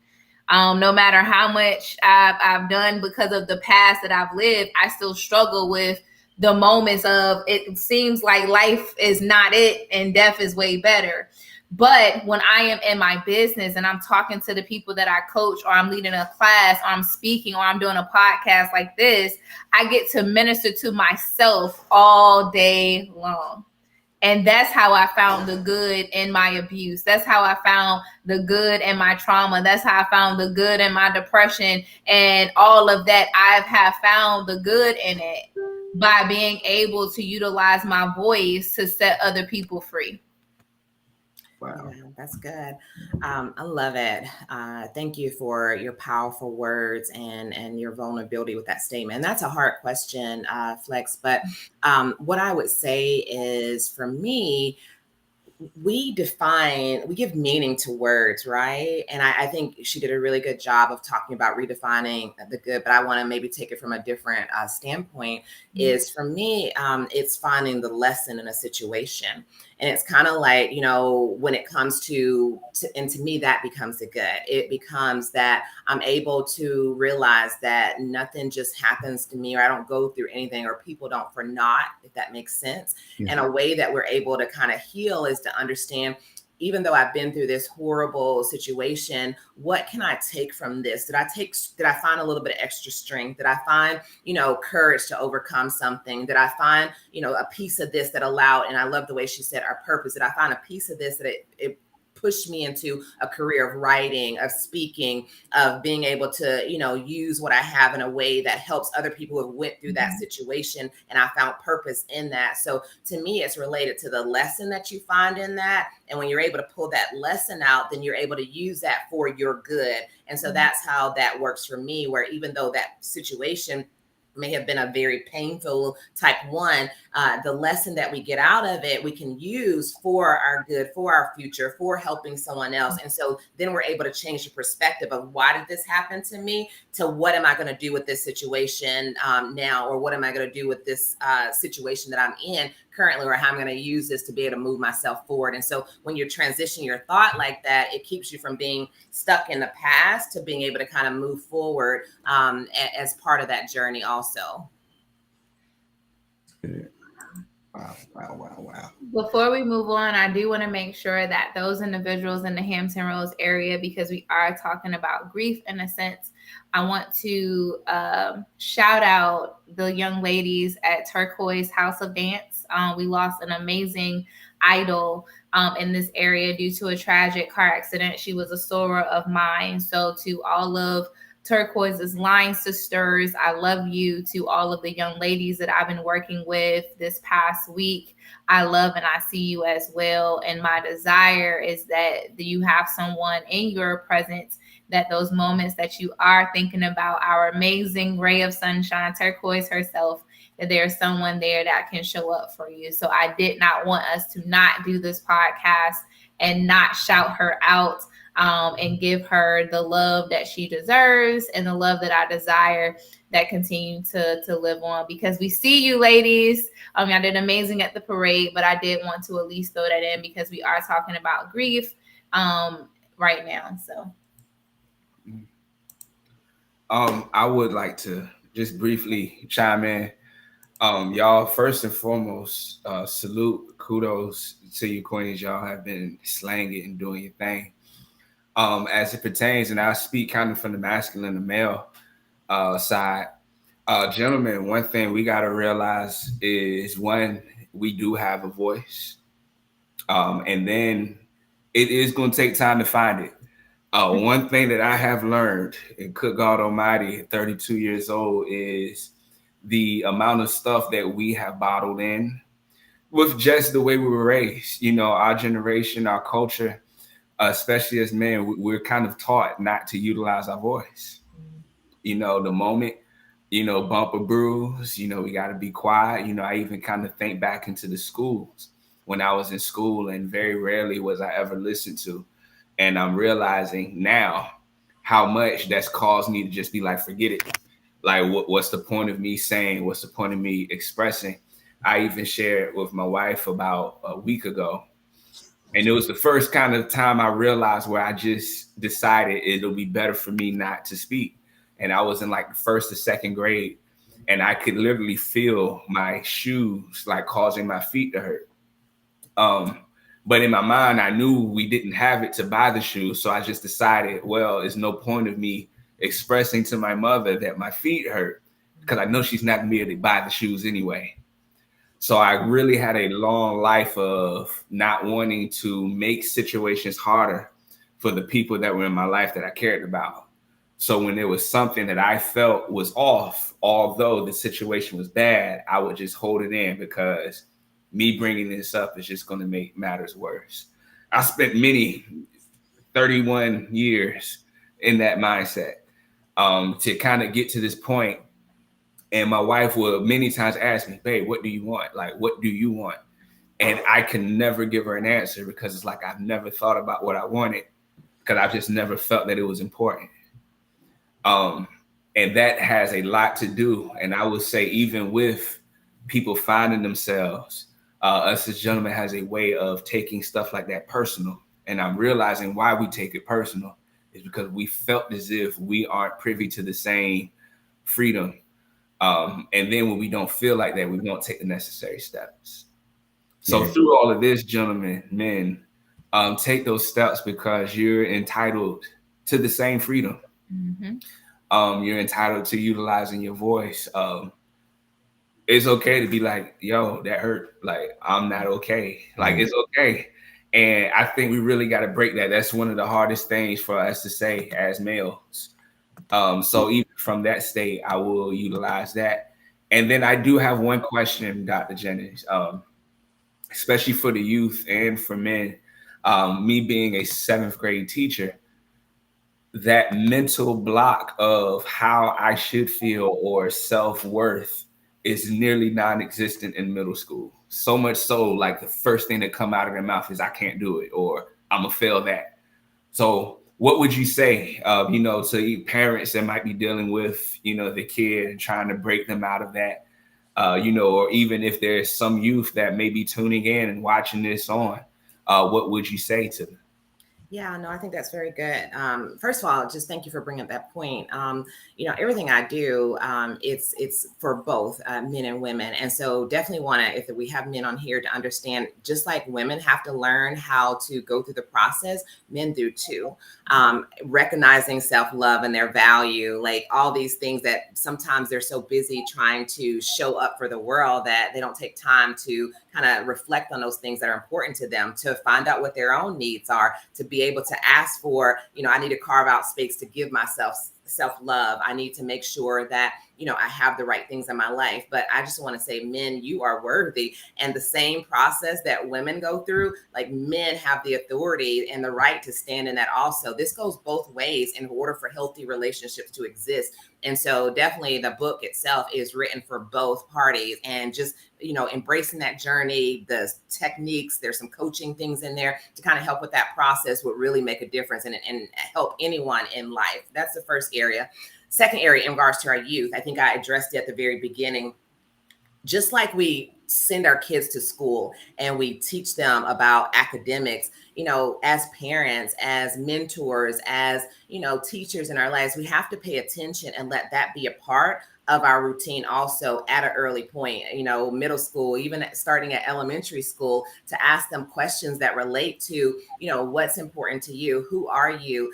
No matter how much I've done because of the past that I've lived, I still struggle with the moments of, it seems like life is not it and death is way better. But when I am in my business and I'm talking to the people that I coach, or I'm leading a class, or I'm speaking, or I'm doing a podcast like this, I get to minister to myself all day long. And that's how I found the good in my abuse. That's how I found the good in my trauma. That's how I found the good in my depression and all of that. I have found the good in it by being able to utilize my voice to set other people free. Wow. Yeah, that's good. I love it. Thank you for your powerful words and your vulnerability with that statement. And that's a hard question, Flex. But what I would say is, for me, we give meaning to words, right? And I think she did a really good job of talking about redefining the good, but I want to maybe take it from a different standpoint. Is, for me, it's finding the lesson in a situation. And it's kind of like, when it comes and to me, that becomes the good. It becomes that I'm able to realize that nothing just happens to me, or I don't go through anything, or people don't for naught, if that makes sense. And a way that we're able to kind of heal is to understand, even though I've been through this horrible situation, what can I take from this? Did I find a little bit of extra strength? Did I find, courage to overcome something? Did I find, a piece of this that allowed, and I love the way she said our purpose. Did I find a piece of this that it pushed me into a career of writing, of speaking, of being able to, use what I have in a way that helps other people who went through that situation. And I found purpose in that. So to me, it's related to the lesson that you find in that. And when you're able to pull that lesson out, then you're able to use that for your good. And so that's how that works for me, where even though that situation may have been a very painful type one, the lesson that we get out of it, we can use for our good, for our future, for helping someone else. And so then we're able to change the perspective of, why did this happen to me, to what am I going to do with this situation now, or what am I going to do with this situation that I'm in currently, or how I'm going to use this to be able to move myself forward. And so when you're transitioning your thought like that, it keeps you from being stuck in the past to being able to kind of move forward as part of that journey also. Wow. Before we move on, I do want to make sure that those individuals in the Hampton Roads area, because we are talking about grief in a sense, I want to shout out the young ladies at Turquoise House of Dance. We lost an amazing idol in this area due to a tragic car accident. She was a soror of mine. So to all of Turquoise's line sisters, I love you. To all of the young ladies that I've been working with this past week, I love and I see you as well. And my desire is that you have someone in your presence, that those moments that you are thinking about our amazing ray of sunshine, Turquoise herself, that there's someone there that can show up for you. So I did not want us to not do this podcast and not shout her out and give her the love that she deserves and the love that I desire that continue to live on, because we see you ladies. I did amazing at the parade, but I did want to at least throw that in because we are talking about grief right now. So I would like to just briefly chime in. Y'all, first and foremost, salute, kudos to you queens. Y'all have been slaying it and doing your thing. As it pertains, and I speak kind of from the masculine and male side. Gentlemen, one thing we got to realize is, one, we do have a voice. And then it is going to take time to find it. One thing that I have learned, and good God Almighty, at 32 years old, is the amount of stuff that we have bottled in with just the way we were raised. Our generation, our culture, especially as men, we're kind of taught not to utilize our voice. The moment, bump a bruise, we got to be quiet. I even kind of think back into the schools when I was in school, and very rarely was I ever listened to. And I'm realizing now how much that's caused me to just be like, forget it. Like, what's the point of me saying? What's the point of me expressing? I even shared with my wife about a week ago. And it was the first kind of time I realized where I just decided it'll be better for me not to speak. And I was in like the first or second grade, and I could literally feel my shoes like causing my feet to hurt. But in my mind, I knew we didn't have it to buy the shoes. So I just decided, well, there's no point of me expressing to my mother that my feet hurt, because I know she's not going to be able to buy the shoes anyway. So I really had a long life of not wanting to make situations harder for the people that were in my life that I cared about. So when there was something that I felt was off, although the situation was bad, I would just hold it in because me bringing this up is just going to make matters worse. I spent many 31 years in that mindset to kind of get to this point. And my wife would many times ask me, babe, what do you want? Like, what do you want? And I can never give her an answer because it's like I've never thought about what I wanted because I've just never felt that it was important. And that has a lot to do. And I would say, even with people finding themselves, us as gentlemen has a way of taking stuff like that personal. And I'm realizing why we take it personal is because we felt as if we aren't privy to the same freedom. And then when we don't feel like that, we won't take the necessary steps. So through all of this, gentlemen, men, take those steps because you're entitled to the same freedom. Mm-hmm. You're entitled to utilizing your voice. It's okay to be like, yo, that hurt. Like, I'm not okay. Like, it's okay. And I think we really got to break that. That's one of the hardest things for us to say as males. So even from that state, I will utilize that. And then I do have one question, Dr. Jennings, especially for the youth and for men. Me being a 7th grade teacher, that mental block of how I should feel or self-worth is nearly non-existent in middle school. So much so, like, the first thing that come out of their mouth is I can't do it, or I'm gonna fail that. So what would you say, to parents that might be dealing with, the kid and trying to break them out of that, or even if there's some youth that may be tuning in and watching this on, what would you say to them? Yeah, no, I think that's very good. First of all, just thank you for bringing up that point. Everything I do, it's for both men and women. And so definitely want to, if we have men on here, to understand, just like women have to learn how to go through the process, men do too. Recognizing self-love and their value, like all these things that sometimes they're so busy trying to show up for the world that they don't take time to kind of reflect on those things that are important to them, to find out what their own needs are, to be able to ask for, I need to carve out space to give myself self-love. I need to make sure that, I have the right things in my life. But I just want to say, men, you are worthy. And the same process that women go through, like, men have the authority and the right to stand in that also. This goes both ways in order for healthy relationships to exist. And so definitely the book itself is written for both parties, and just, embracing that journey, the techniques, there's some coaching things in there to kind of help with that process would really make a difference and help anyone in life. That's the first area. Second area, in regards to our youth, I think I addressed it at the very beginning. Just like we send our kids to school and we teach them about academics, as parents, as mentors, as, teachers in our lives, we have to pay attention and let that be a part of our routine also at an early point, middle school, even starting at elementary school, to ask them questions that relate to, what's important to you, who are you,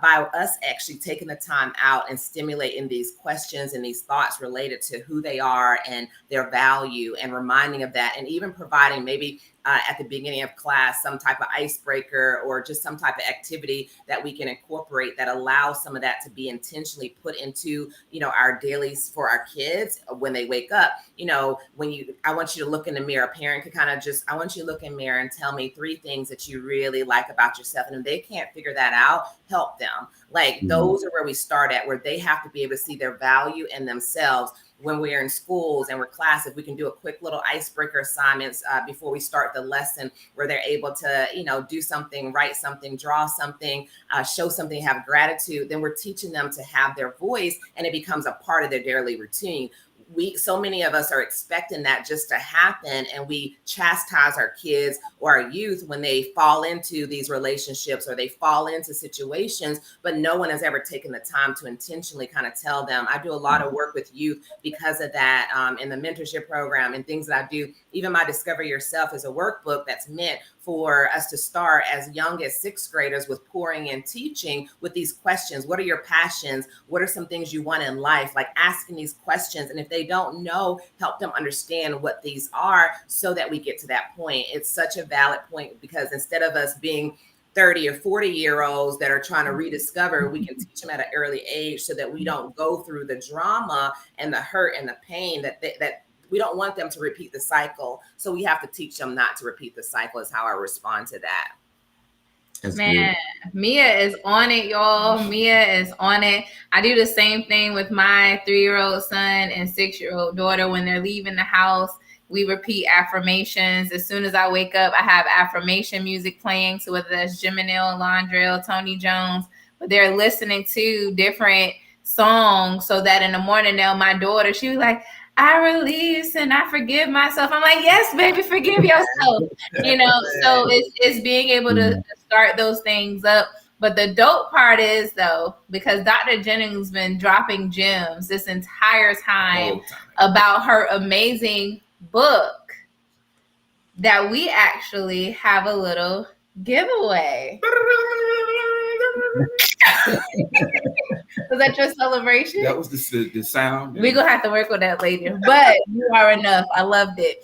by us actually taking the time out and stimulating these questions and these thoughts related to who they are and their value, and reminding of that, and even providing maybe at the beginning of class some type of icebreaker or just some type of activity that we can incorporate that allows some of that to be intentionally put into, our dailies for our kids when they wake up. I want you to look in the mirror. A parent could kind of I want you to look in the mirror and tell me 3 things that you really like about yourself. And if they can't figure that out, help them. Like, those are where we start at, where they have to be able to see their value in themselves. When we're in schools and we're class, if we can do a quick little icebreaker assignments before we start the lesson, where they're able to, do something, write something, draw something, show something, have gratitude, then we're teaching them to have their voice, and it becomes a part of their daily routine. So many of us are expecting that just to happen, and we chastise our kids or our youth when they fall into these relationships or they fall into situations, but no one has ever taken the time to intentionally kind of tell them. I do a lot of work with youth because of that, in the mentorship program and things that I do. Even my Discover Yourself is a workbook that's meant for us to start as young as 6th graders with pouring and teaching with these questions. What are your passions? What are some things you want in life? Like, asking these questions. And if they don't know, help them understand what these are so that we get to that point. It's such a valid point, because instead of us being 30 or 40-year-olds that are trying to rediscover, we can teach them at an early age so that we don't go through the drama and the hurt and the pain that we don't want them to repeat the cycle. So we have to teach them not to repeat the cycle is how I respond to that. That's Man, good. Mia is on it, y'all. Mia is on it. I do the same thing with my 3-year-old son and 6-year-old daughter. When they're leaving the house, we repeat affirmations. As soon as I wake up, I have affirmation music playing. So whether that's Jiminil, Londrell, Tony Jones, but they're listening to different songs so that in the morning now, my daughter, she was like, I release and I forgive myself. I'm like, yes, baby, forgive yourself. So it's being able to start those things up. But the dope part is, though, because Dr. Jennings been dropping gems this entire time about her amazing book, that we actually have a little giveaway. Was that your celebration? That was the sound. We're going to have to work with that later. But you are enough. I loved it.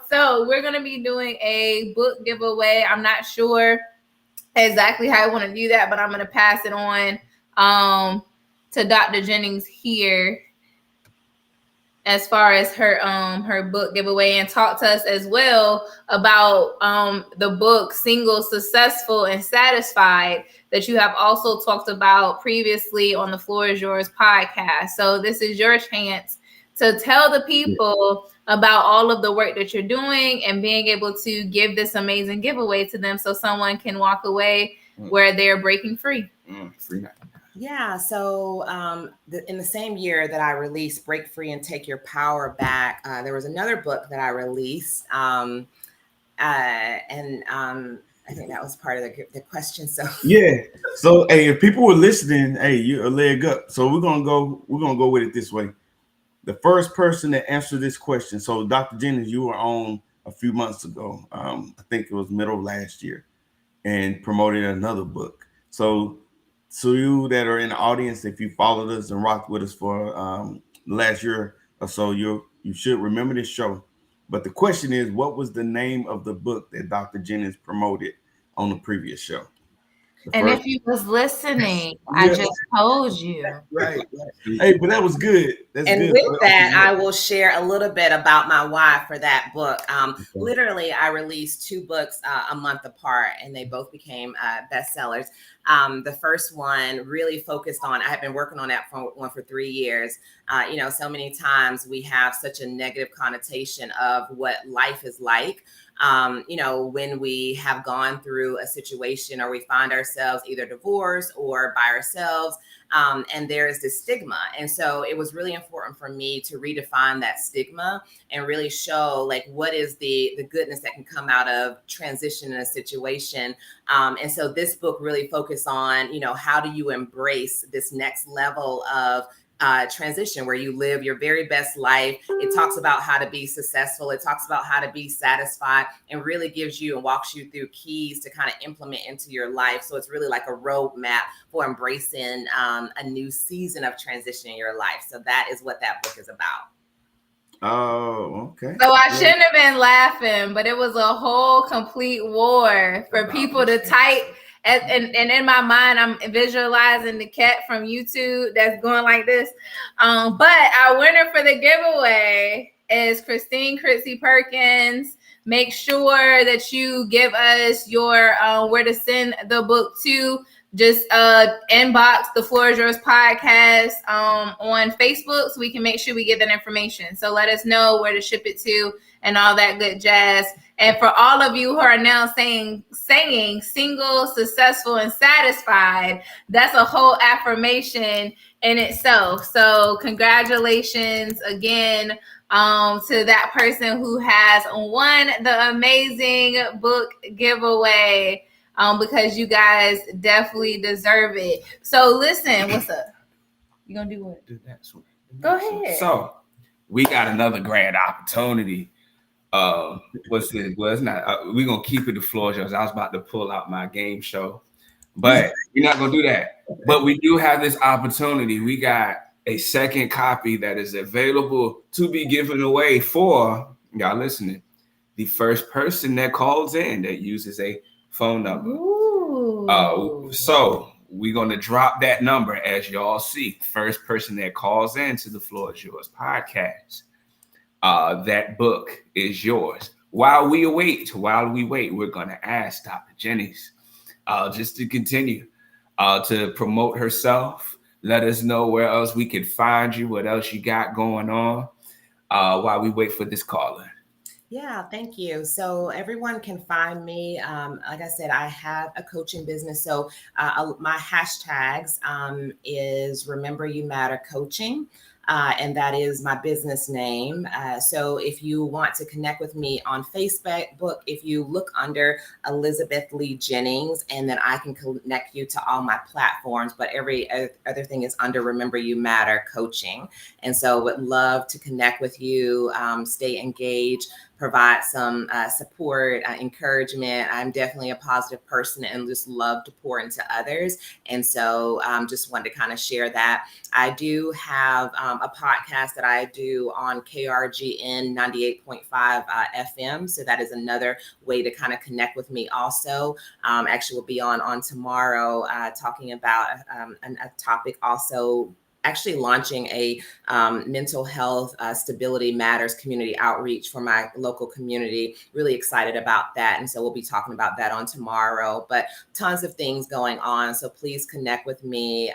So we're going to be doing a book giveaway. I'm not sure exactly how I want to do that, but I'm going to pass it on to Dr. Jennings here as far as her book giveaway, and talk to us as well about the book Single, Successful, and Satisfied that you have also talked about previously on the Floor is Yours podcast. So this is your chance to tell the people about all of the work that you're doing and being able to give this amazing giveaway to them so someone can walk away where they're breaking free. Free night. Yeah. So in the same year that I released Break Free and Take Your Power Back, there was another book that I released. I think that was part of the question. So yeah. So hey, if people were listening, hey, you're a leg up. So we're gonna go with it this way. The first person that answered this question. So Dr. Jennings, you were on a few months ago. I think it was middle of last year, and promoted another book. So you that are in the audience, if you followed us and rocked with us for the last year or so, you should remember this show. But the question is, what was the name of the book that Dr. Jennings promoted on the previous show? And if you was listening, I just told you. Right. Hey, but that was good. That's and good. With that, I will share a little bit about my why for that book. Literally, I released 2 books a month apart, and they both became bestsellers. The first one really focused on, I have been working on that one for 3 years. So many times we have such a negative connotation of what life is like. When we have gone through a situation or we find ourselves either divorced or by ourselves, and there is this stigma. And so it was really important for me to redefine that stigma and really show like what is the goodness that can come out of transition in a situation. And so this book really focused on, how do you embrace this next level of transition where you live your very best life. It talks about how to be successful. It talks about how to be satisfied, and really gives you and walks you through keys to kind of implement into your life. So it's really like a roadmap for embracing a new season of transition in your life. So that is what that book is about. Oh, okay. So I shouldn't have been laughing, but it was a whole complete war for people to type. And in my mind, I'm visualizing the cat from YouTube that's going like this. But our winner for the giveaway is Christine Critzy Perkins. Make sure that you give us your where to send the book to. Just inbox the Floor is Yours podcast on Facebook so we can make sure we get that information. So let us know where to ship it to and all that good jazz. And for all of you who are now saying single, successful, and satisfied, that's a whole affirmation in itself. So congratulations again to that person who has won the amazing book giveaway. Because you guys definitely deserve it. So listen, what's up? You gonna do what? Do that one. Go ahead. So we got another grand opportunity. What's it? Well, it's not. We're gonna keep it the Floor is Yours. I was about to pull out my game show, but we're not gonna do that. But we do have this opportunity. We got a second copy that is available to be given away for y'all listening. the first person that calls in that uses a phone number. So we're going to drop that number as y'all see. First person that calls into the Floor is Yours podcast. That book is yours. While we wait, we're going to ask Dr. Jennings just to continue to promote herself. Let us know where else we can find you, what else you got going on while we wait for this caller. Yeah, thank you. So everyone can find me. Like I said, I have a coaching business. So my hashtags is Remember You Matter Coaching. And that is my business name. So if you want to connect with me on Facebook, if you look under Elizabeth Lee Jennings, and then I can connect you to all my platforms. But every other thing is under Remember You Matter Coaching. And so would love to connect with you, stay engaged, provide some support, encouragement. I'm definitely a positive person and just love to pour into others. And so just wanted to kind of share that. I do have a podcast that I do on KRGN 98.5 FM. So that is another way to kind of connect with me also. Actually, we'll be on tomorrow talking about a topic also, actually launching a mental health stability matters community outreach for my local community. Really excited about that. And so we'll be talking about that on tomorrow, but tons of things going on. So please connect with me.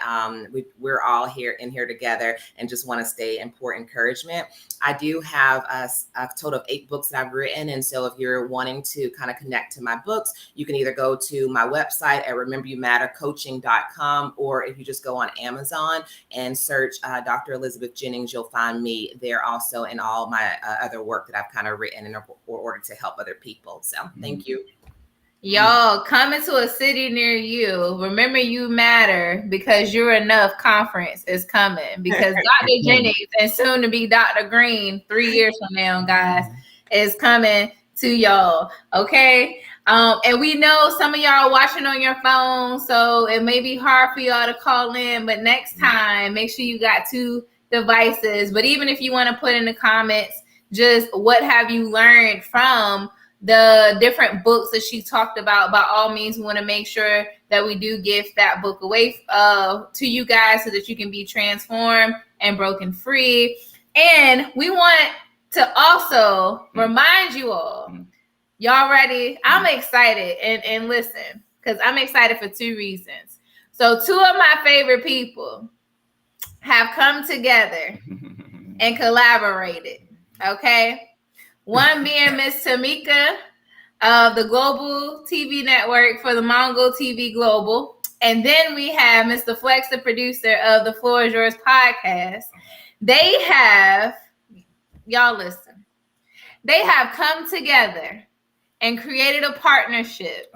We're all here together and just want to stay and pour encouragement. I do have a total of 8 books that I've written. And so if you're wanting to kind of connect to my books, you can either go to my website at rememberyoumattercoaching.com, or if you just go on Amazon and search Dr. Elizabeth Jennings, you'll find me there also, and all my other work that I've kind of written in order to help other people. So thank you. Y'all, coming to a city near you. Remember You Matter Because You're Enough conference is coming, because Dr. Jennings and soon to be Dr. Green 3 years from now, guys, is coming to y'all. Okay. And we know some of y'all are watching on your phone, so it may be hard for y'all to call in, but next time, make sure you got 2 devices. But even if you want to put in the comments, just what have you learned from the different books that she talked about, by all means, we want to make sure that we do give that book away to you guys so that you can be transformed and broken free. And we want to also remind you all, y'all ready? I'm excited. And listen, because I'm excited for 2 reasons. So 2 of my favorite people have come together and collaborated. Okay. One being Miss Tamika of the Global TV Network for the Mongo TV Global. And then we have Mr. Flex, the producer of the Floor is Yours podcast. They have, y'all listen, they have come together and created a partnership.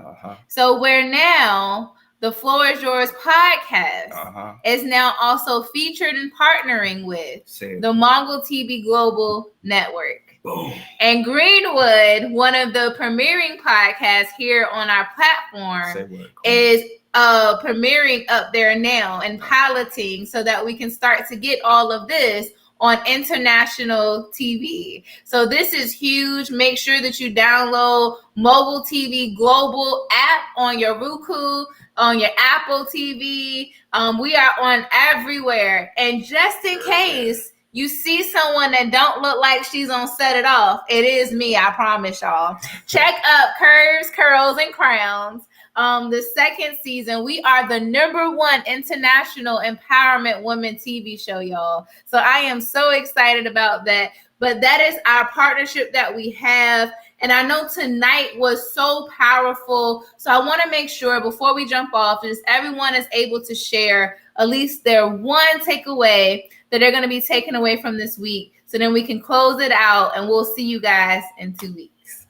So where now the Floor is Yours podcast is now also featured and partnering with the Mongo TV Global Network. Boom. And Greenwood, one of the premiering podcasts here on our platform, is premiering up there now and piloting so that we can start to get all of this on international TV. So this is huge. Make sure that you download Mobile TV Global app on your Roku, on your Apple TV. We are on everywhere. And just in case you see someone that don't look like she's on Set It Off, it is me, I promise y'all. Check up Curves, Curls, and Crowns. The 2nd season, we are the #1 international empowerment women TV show, y'all. So I am so excited about that. But that is our partnership that we have. And I know tonight was so powerful. So I want to make sure before we jump off, is everyone is able to share at least their one takeaway that they're going to be taking away from this week. So then we can close it out, and we'll see you guys in 2 weeks.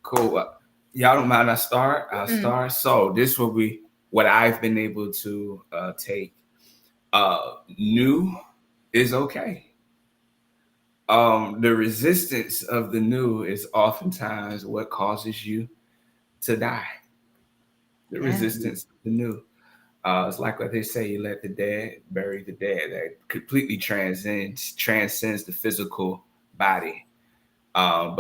Cool. Y'all don't mind I start? I'll start. So this will be what I've been able to take. New is okay. The resistance of the new is oftentimes what causes you to die. The resistance of the new. It's like what they say, you let the dead bury the dead. That completely transcends the physical body. But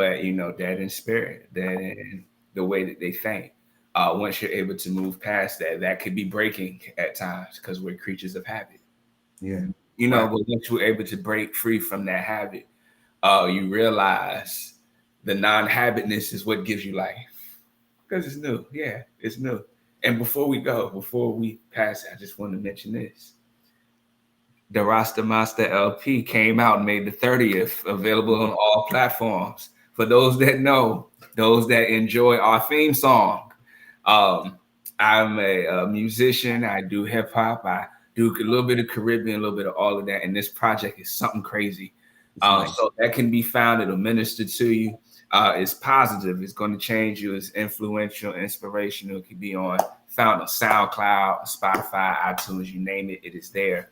dead in spirit, dead in the way that they think. Once you're able to move past that, that could be breaking at times because we're creatures of habit. Yeah. But once you're able to break free from that habit, you realize the non-habitness is what gives you life because it's new. Yeah, it's new. And before we pass it, I just want to mention this. The Rasta Master LP came out and made the 30th available on all platforms. For those that know, those that enjoy our theme song, I'm a musician. I do hip hop. I do a little bit of Caribbean, a little bit of all of that. And this project is something crazy. Nice. So that can be found. It'll minister to you. It's positive. It's going to change you. It's influential, inspirational. It can be found on SoundCloud, Spotify, iTunes, you name it. It is there.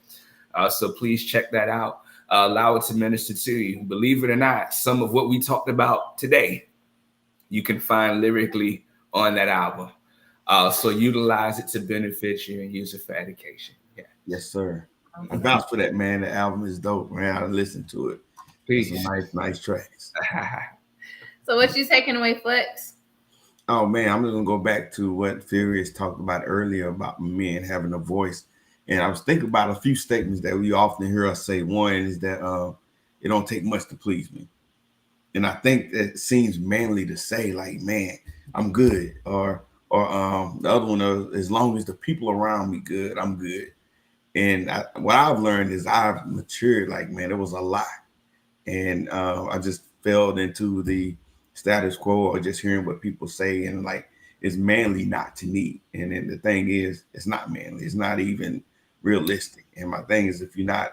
So please check that out. Allow it to minister to you. Believe it or not, some of what we talked about today, you can find lyrically on that album. So utilize it to benefit you and use it for education. Yeah. Yes, sir. I vouch for that, man. The album is dope, man. I listened to it. Peace. Some nice tracks. So what you taking away, Flex? Oh man, I'm just gonna go back to what Furious talked about earlier about men having a voice. And I was thinking about a few statements that we often hear us say. One is that it don't take much to please me. And I think that seems manly to say, like, man, I'm good. Or the other one is, as long as the people around me good, I'm good. And what I've learned is I've matured. Like, man, it was a lot. And I just fell into the status quo or just hearing what people say. And like, it's manly not to need. And then the thing is, it's not manly. It's not even realistic. And my thing is, if you're not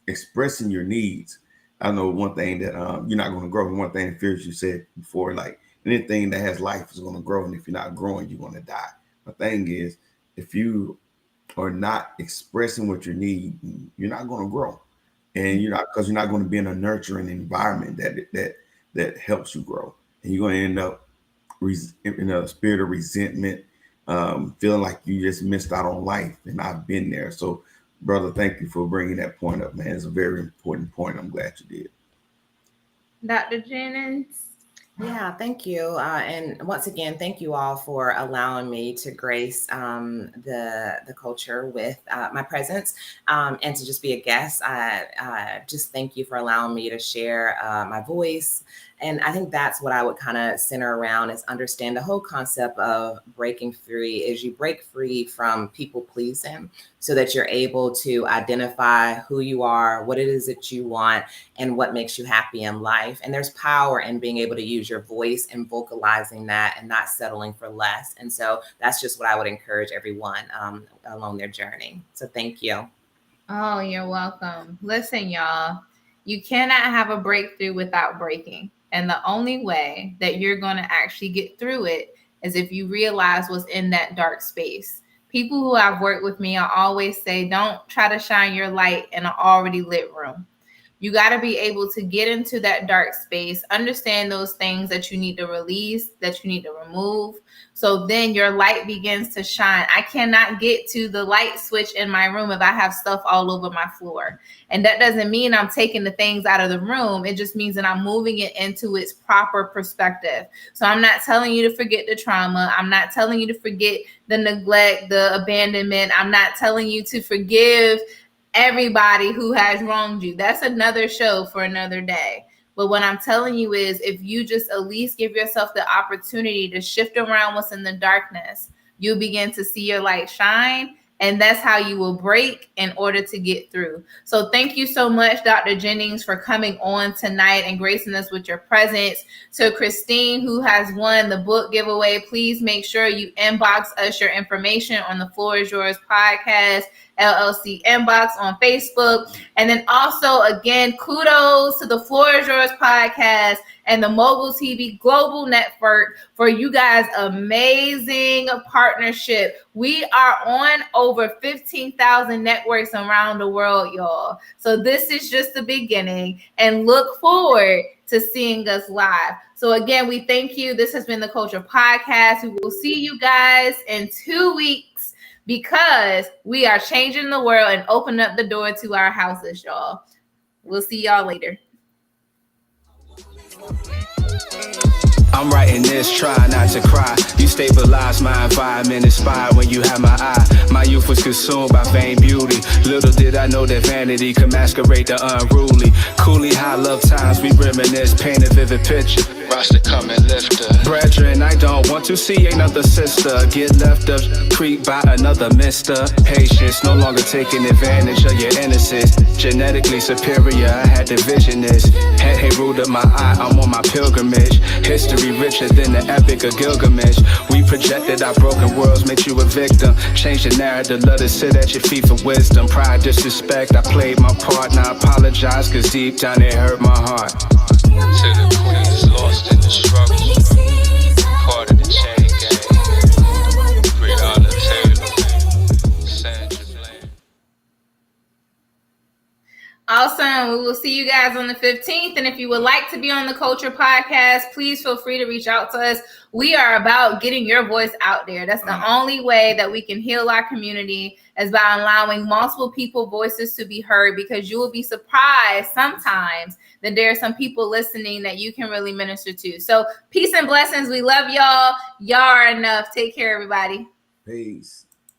expressing your needs, I know one thing that you're not going to grow. And one thing Fierce you said before, like anything that has life is going to grow. And if you're not growing, you're going to die. The thing is, if you are not expressing what you need, you're not going to grow. And you're not going to be in a nurturing environment that helps you grow. And you're going to end up in a spirit of resentment, feeling like you just missed out on life. And I've been there. So, brother, thank you for bringing that point up, man. It's a very important point. I'm glad you did. Dr. Jennings? Yeah, thank you. And once again, thank you all for allowing me to grace the culture with my presence and to just be a guest. I just thank you for allowing me to share my voice. And I think that's what I would kind of center around is understand the whole concept of breaking free is you break free from people pleasing so that you're able to identify who you are, what it is that you want, and what makes you happy in life. And there's power in being able to use your voice and vocalizing that and not settling for less. And so that's just what I would encourage everyone along their journey. So thank you. Oh, you're welcome. Listen, y'all, you cannot have a breakthrough without breaking. And the only way that you're going to actually get through it is if you realize what's in that dark space. People who have worked with me, I always say, don't try to shine your light in an already lit room. You got to be able to get into that dark space, understand those things that you need to release, that you need to remove. So then your light begins to shine. I cannot get to the light switch in my room if I have stuff all over my floor. And that doesn't mean I'm taking the things out of the room. It just means that I'm moving it into its proper perspective. So I'm not telling you to forget the trauma. I'm not telling you to forget the neglect, the abandonment. I'm not telling you to forgive everybody who has wronged you. That's another show for another day. But what I'm telling you is if you just at least give yourself the opportunity to shift around what's in the darkness, you'll begin to see your light shine. And that's how you will break in order to get through. So thank you so much, Dr. Jennings, for coming on tonight and gracing us with your presence. To Christine, who has won the book giveaway, please make sure you inbox us your information on the Floor is Yours podcast LLC inbox on Facebook. And then also, again, kudos to the Floor is Yours podcast and the Mogul TV Global Network for you guys' amazing partnership. We are on over 15,000 networks around the world, y'all. So this is just the beginning, and look forward to seeing us live. So again, we thank you. This has been the Culture Podcast. We will see you guys in 2 weeks because we are changing the world and opening up the door to our houses, y'all. We'll see y'all later. I'm writing this, try not to cry. You stabilize my environment, inspired when you have my eye. My youth was consumed by vain beauty. Little did I know that vanity could masquerade the unruly. Coolly high love times, we reminisce, paint a vivid picture. Rasta come and lift her. Brethren, I don't want to see another sister get left up, creep by another mister. Patience, no longer taking advantage of your innocence. Genetically superior, I had the vision this. Head ruled up my eye, I'm on my pilgrimage. History richer than the epic of Gilgamesh. We projected our broken worlds, made you a victim. Change the narrative, let us sit at your feet for wisdom. Pride, disrespect, I played my part. Now I apologize, cause deep down it hurt my heart. To the queens lost in the struggle, part of the chain gang. Bread on the table, Sandra Bland. Awesome. We will see you guys on the 15th. And if you would like to be on the Culture Podcast, please feel free to reach out to us. We are about getting your voice out there. That's the only way that we can heal our community, is by allowing multiple people voices to be heard, because you will be surprised sometimes that there are some people listening that you can really minister to. So peace and blessings. We love y'all. Y'all are enough. Take care, everybody. Peace.